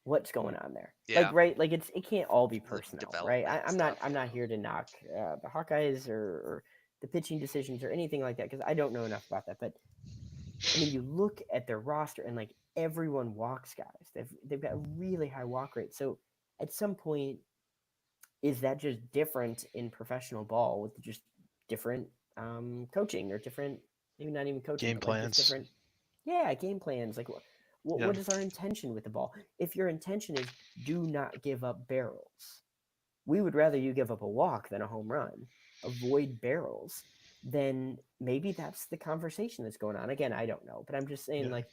what's going on there? Like yeah, right, like it can't all be the personnel, right? development I'm not stuff. I'm Yeah, not here to knock the Hawkeyes or the pitching decisions or anything like that because I don't know enough about that. But I mean, you look at their roster and like everyone walks guys. They've got a really high walk rate. So at some point, is that just different in professional ball with just different coaching or different maybe not even coaching, Game but like just plans. different, game plans. Like Yeah. what is our intention with the ball? If your intention is do not give up barrels, we would rather you give up a walk than a home run. Avoid barrels. Then maybe that's the conversation that's going on. Again, I don't know, but I'm just saying, Yeah. like,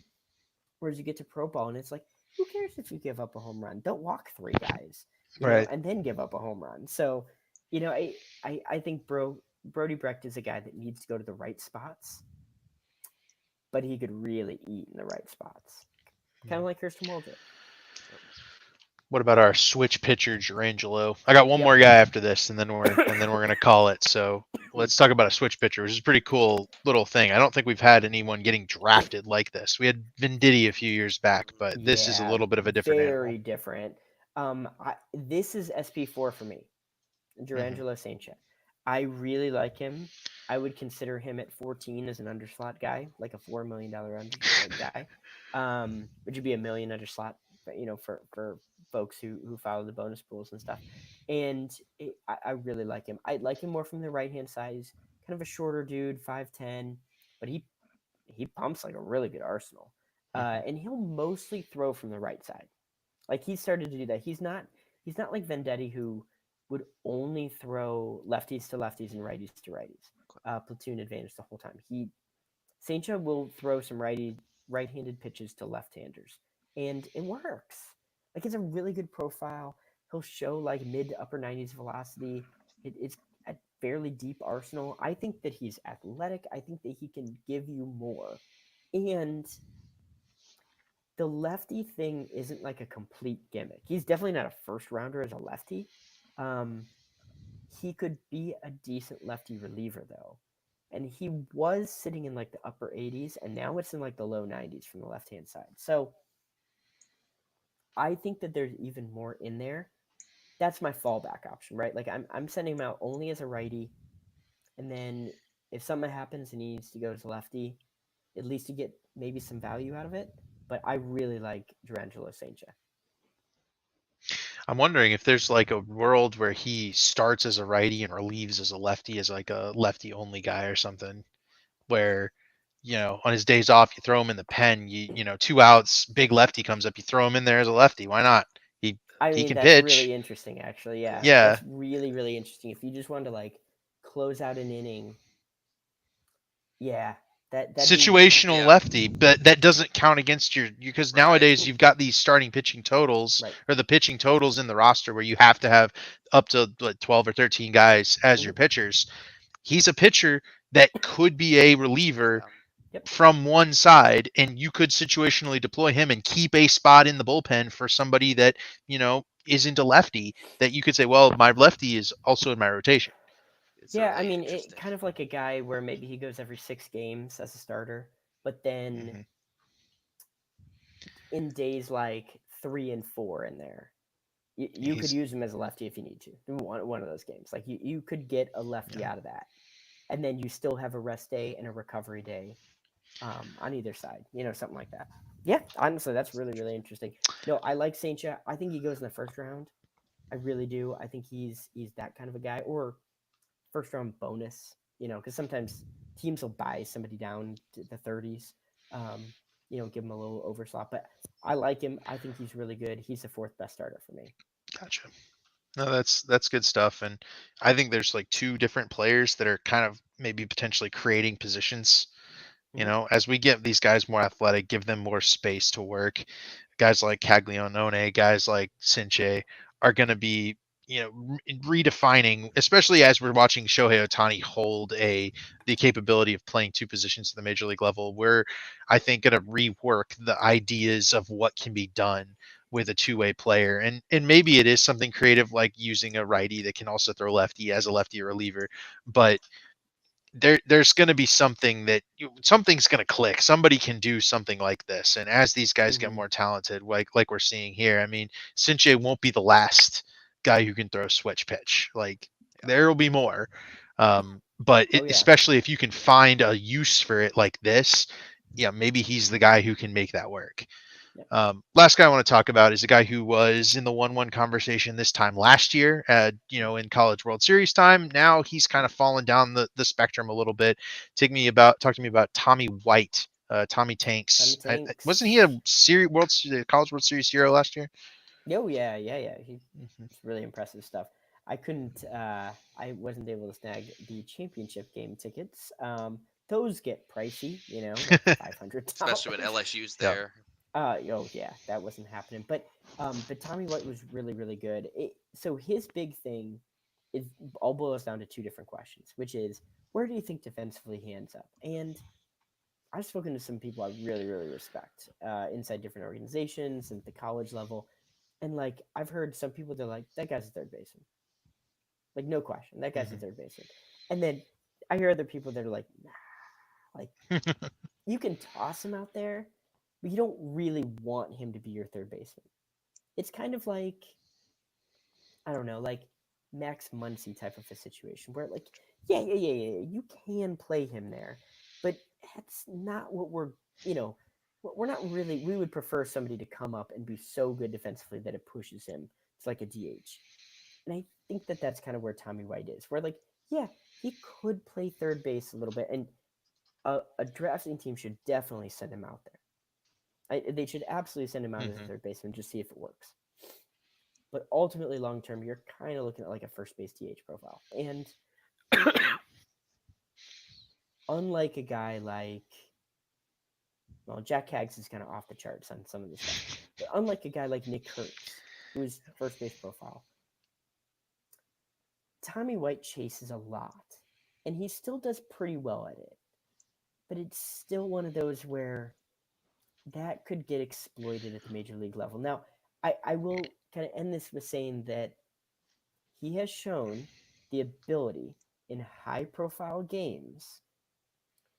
whereas you get to pro ball and it's like, who cares if you give up a home run? Don't walk three guys, Right. and then give up a home run. So, I think Brody Brecht is a guy that needs to go to the right spots, but he could really eat in the right spots. Kind of like Kirsten Waldrop. What about our switch pitcher, Durangelo? I got one Yep. more guy after this, and then we're gonna call it. So let's talk about a switch pitcher, which is a pretty cool little thing. I don't think we've had anyone getting drafted like this. We had Venditti a few years back, but this is a Yeah, little bit of a different animal. very different. This is SP4 for me, Durangelo Sanchez. I really like him. I would consider him at 14 as an underslot guy, like a $4 million guy, which would be $1 million underslot, for folks who follow the bonus pools and stuff. And I really like him. I like him more from the right hand side. He's kind of a shorter dude, 5'10", but he pumps like a really good arsenal. And he'll mostly throw from the right side. Like he started to do that. He's not like Venditti, who would only throw lefties to lefties and righties to righties. Platoon advantage the whole time. Saincha will throw some right-handed pitches to left-handers, and it works. Like it's a really good profile. He'll show like mid to upper 90s velocity. It's a fairly deep arsenal. I think that he's athletic. I think that he can give you more, and the lefty thing isn't like a complete gimmick. He's definitely not a first rounder as a lefty. He could be a decent lefty reliever though. And he was sitting in like the upper 80s, and now it's in like the low 90s from the left hand side. So I think that there's even more in there. That's my fallback option, right? Like I'm sending him out only as a righty, and then if something happens and he needs to go to lefty, at least you get maybe some value out of it. But I really like Durangelo Sanchez. I'm wondering if there's like a world where he starts as a righty and relieves as a lefty, as like a lefty only guy or something, where on his days off you throw him in the pen, 2 outs, big lefty comes up, you throw him in there as a lefty. Why not? He I he mean, can that's pitch. really interesting, actually. Yeah, Yeah. that's really, really interesting. If you just wanted to like close out an inning, yeah, that'd be Situational Yeah. lefty, but that doesn't count against your, because Right. nowadays you've got these starting pitching totals, right. or the pitching totals in the roster, where you have to have up to 12 or 13 guys as your Mhm. pitchers. He's a pitcher that could be a reliever Yeah. Yep. from one side, and you could situationally deploy him and keep a spot in the bullpen for somebody that isn't a lefty, that you could say, well, my lefty is also in my rotation. It's Yeah, I really mean, it interesting. kind of like a guy where maybe he goes every 6 games as a starter, but then Hmm. in days like 3 and 4 in there, you could He's use him as a lefty if you need to. One of those games, like you could get a lefty yeah. out of that, and then you still have a rest day and a recovery day on either side, something like that. Yeah, honestly, that's really, really interesting. No, I like Saincha. I think he goes in the first round. I really do. I think he's that kind of a guy, or first round bonus, because sometimes teams will buy somebody down to the 30s, give him a little overslot. But I like him. I think he's really good. He's the fourth best starter for me. Gotcha. No, that's good stuff, and I think there's like two different players that are kind of maybe potentially creating positions. Mm-hmm. As we get these guys more athletic, give them more space to work. Guys like Caglianone, guys like Sinche are going to be, redefining, especially as we're watching Shohei Ohtani hold the capability of playing two positions at the major league level. We're, I think, going to rework the ideas of what can be done with a two-way player, and maybe it is something creative like using a righty that can also throw lefty as a lefty reliever, but there's going to be something's going to click. Somebody can do something like this, and as these guys get Mm-hmm. more talented, like we're seeing here, I mean, Sinche won't be the last guy who can throw a switch pitch. Like Yeah. there will be more, but Oh yeah. especially if you can find a use for it like this, yeah, maybe he's the guy who can make that work. Last guy I want to talk about is a guy who was in the 1-1 conversation this time last year, in College World Series time. Now he's kind of fallen down the spectrum a little bit. Talk to me about Tommy White, Tommy Tanks. Tommy Wasn't he a Tanks. College World Series hero last year? Oh yeah. Mhm. It's really impressive stuff. I wasn't able to snag the championship game tickets. Those get pricey, like especially when $500. LSU's Yeah. there. Oh yeah, that wasn't happening. But Tommy White was really really good. So his big thing is all boils down to two different questions, which is where do you think defensively he ends up? And I've spoken to some people I really really respect inside different organizations and at the college level, and like I've heard some people they're like that guy's a third baseman, like no question, that guy's a Mhm. third baseman. And then I hear other people that are like, nah, like you can toss him out there, but you don't really want him to be your third baseman. It's kind of like I don't know, like Max Muncy type of a situation where like yeah, you can play him there, but that's not what you know we're not really. We would prefer somebody to come up and be so good defensively that it pushes him to like a DH. And I think that that's kind of where Tommy White is, where like yeah, he could play third base a little bit, and a drafting team should definitely send him out there. They should absolutely send him out as a Mhm. third baseman, just see if it works. But ultimately, long term, you're kind of looking at like a first base DH profile. And unlike a guy like, well, Jack Haggs is kind of off the charts on some of this stuff. But unlike a guy like Nick Kurtz, who's first base profile, Tommy White chases a lot. And he still does pretty well at it. But it's still one of those where that could get exploited at the major league level. Now, I will kind of end this with saying that he has shown the ability in high profile games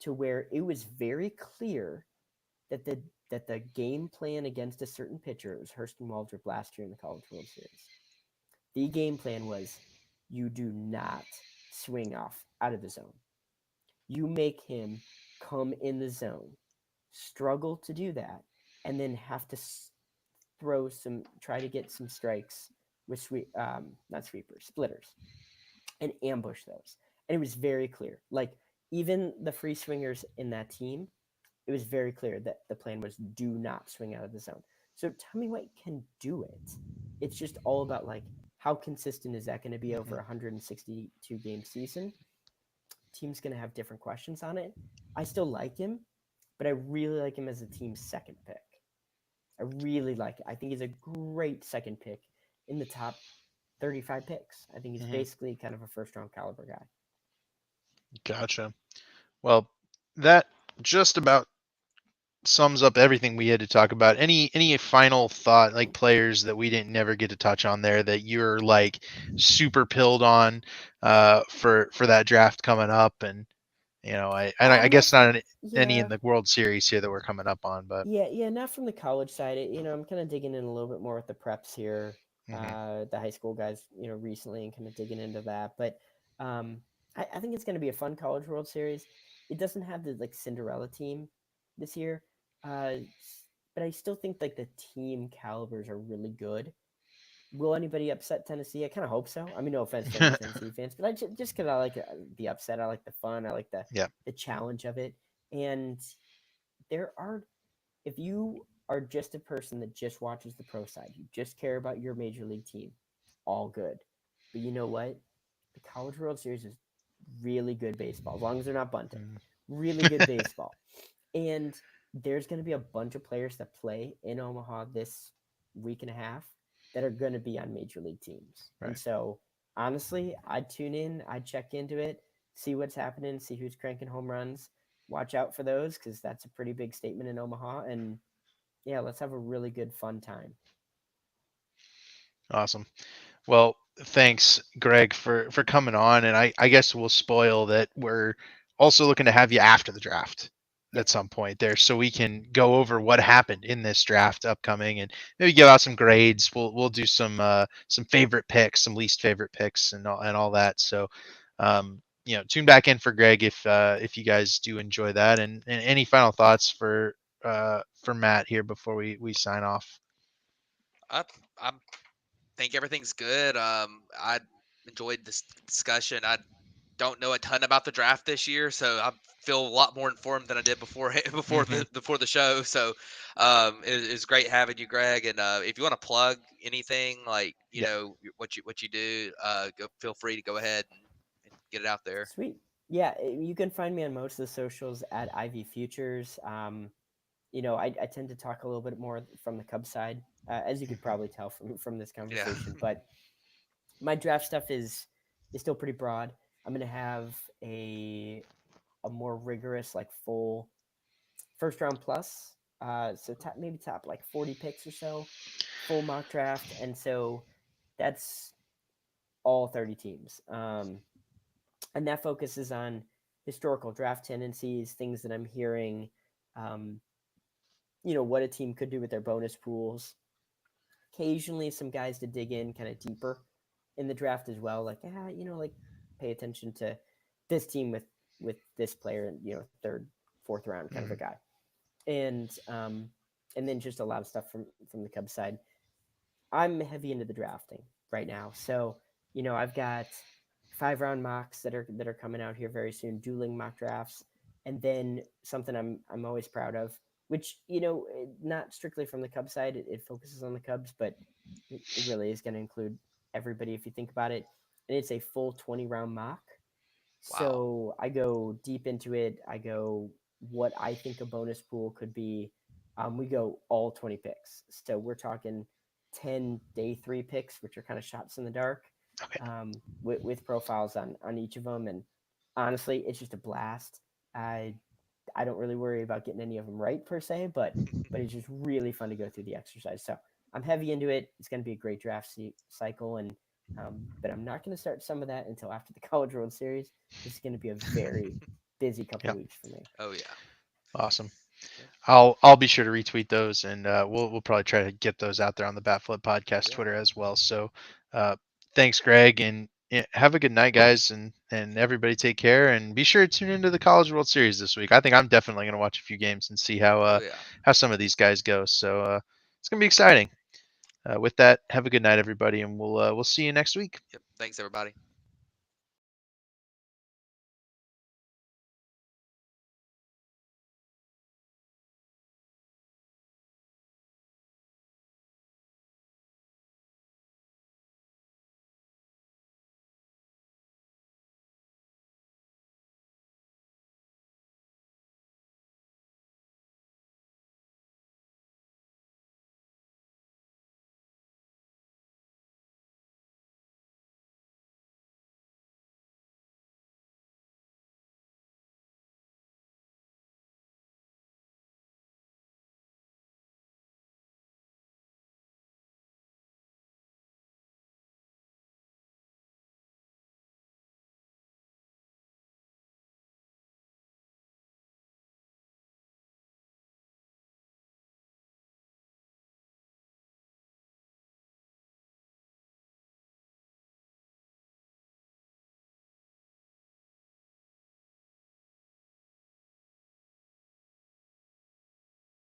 to where it was very clear that the game plan against a certain pitcher, it was Hurston Waldrop last year in the College World Series. The game plan was you do not swing off out of the zone. You make him come in the zone, struggle to do that, and then have to try to get some strikes with not sweepers, splitters, and ambush those. And it was very clear. Like even the free swingers in that team, it was very clear that the plan was do not swing out of the zone. So Tommy White can do it. It's just all about like how consistent is that going to be over a Mhm. 162 game season? Team's going to have different questions on it. I still like him, but I really like him as a team's second pick. I really like it. I think he's a great second pick in the top 35 picks. I think he's Mhm. basically kind of a first round caliber guy. Gotcha. Well, that just about sums up everything we had to talk about. Any final thought, like players that we didn't never get to touch on there that you're like super pilled on for that draft coming up, and I Not guess from, not any in yeah, the World Series here that we're coming up on, but yeah, not from the college side. I'm kind of digging in a little bit more with the preps here, mhm, the high school guys, recently and kind of digging into that. But um, I think it's going to be a fun college World Series. It doesn't have the like Cinderella team this year, uh, but I still think like the team calibers are really good. Will anybody upset Tennessee? I kind of hope so. I mean, no offense to any Tennessee fans, but just because I like the upset, I like the fun, I like yeah, the challenge of it, and there are if you are just a person that just watches the pro side, you just care about your major league team, all good. But you know what? The College World Series is really good baseball, as long as they're not bunting. mm, Really good baseball. And there's going to be a bunch of players that play in Omaha this week and a half that are going to be on major league teams. And right. so, honestly, I'd tune in, I'd check into it, see what's happening, see who's cranking home runs. Watch out for those because that's a pretty big statement in Omaha. And yeah, let's have a really good, fun time. Awesome. Well, thanks, Greg, for coming on, and I guess we'll spoil that we're also looking to have you after the draft Yeah, at some point there, so we can go over what happened in this draft upcoming, and maybe give out some grades. We'll do some favorite picks, some least favorite picks, and all that. So, tune back in for Greg if you guys do enjoy that, and any final thoughts for Matt here before we sign off? I think everything's good. I enjoyed this discussion. I don't know a ton about the draft this year, so I feel a lot more informed than I did before Hmm. before the show. So it's great having you, Greg. And if you want to plug anything, like Yeah. what you do, feel free to go ahead and get it out there. Sweet. Yeah, you can find me on most of the socials at Ivy Futures. I tend to talk a little bit more from the Cubs side, as you could Hmm. probably tell from this Yeah. conversation. But my draft stuff is still pretty broad. I'm gonna have a more rigorous, like full first round plus. So maybe top like 40 picks or so, full mock draft, and so that's all 30 teams. And that focuses on historical draft tendencies, things that I'm hearing, um, what a team could do with their bonus pools. Occasionally, some guys to dig in kind of deeper in the draft as well, like like pay attention to this team with this player, third, fourth round kind of a Hmm. guy, and then just a lot of stuff from the Cubs side. I'm heavy into the drafting right now. So, I've got 5 round mocks that are coming out here very soon, dueling mock drafts, and then something I'm always proud of, which not strictly from the Cubs side. It focuses on the Cubs, but it really is going to include everybody if you think about it. And it's a full 20 round mock. Wow. So I go deep into it. I go what I think a bonus pool could be. We go all 20 picks. So we're talking 10 day 3 picks, which are kind of shots in the dark, Okay. with profiles on each of them. And honestly, it's just a blast. I don't really worry about getting any of them right per se, but it's just really fun to go through the exercise. So I'm heavy into it. It's going to be a great draft cycle, and but I'm not going to start some of that until after the College World Series. This is going to be a very busy couple Yeah. weeks for me. Oh yeah. Awesome. Yeah. I'll be sure to retweet those, and we'll probably try to get those out there on the Batflip Podcast Yeah. Twitter as well. So, thanks, Greg, and yeah, have a good night, guys, and everybody take care, and be sure to tune into the College World Series this week. I think I'm definitely going to watch a few games and see Oh yeah. how some of these guys go. So it's going to be exciting. With that, have a good night, everybody, and we'll see you next week. Yep. Thanks everybody.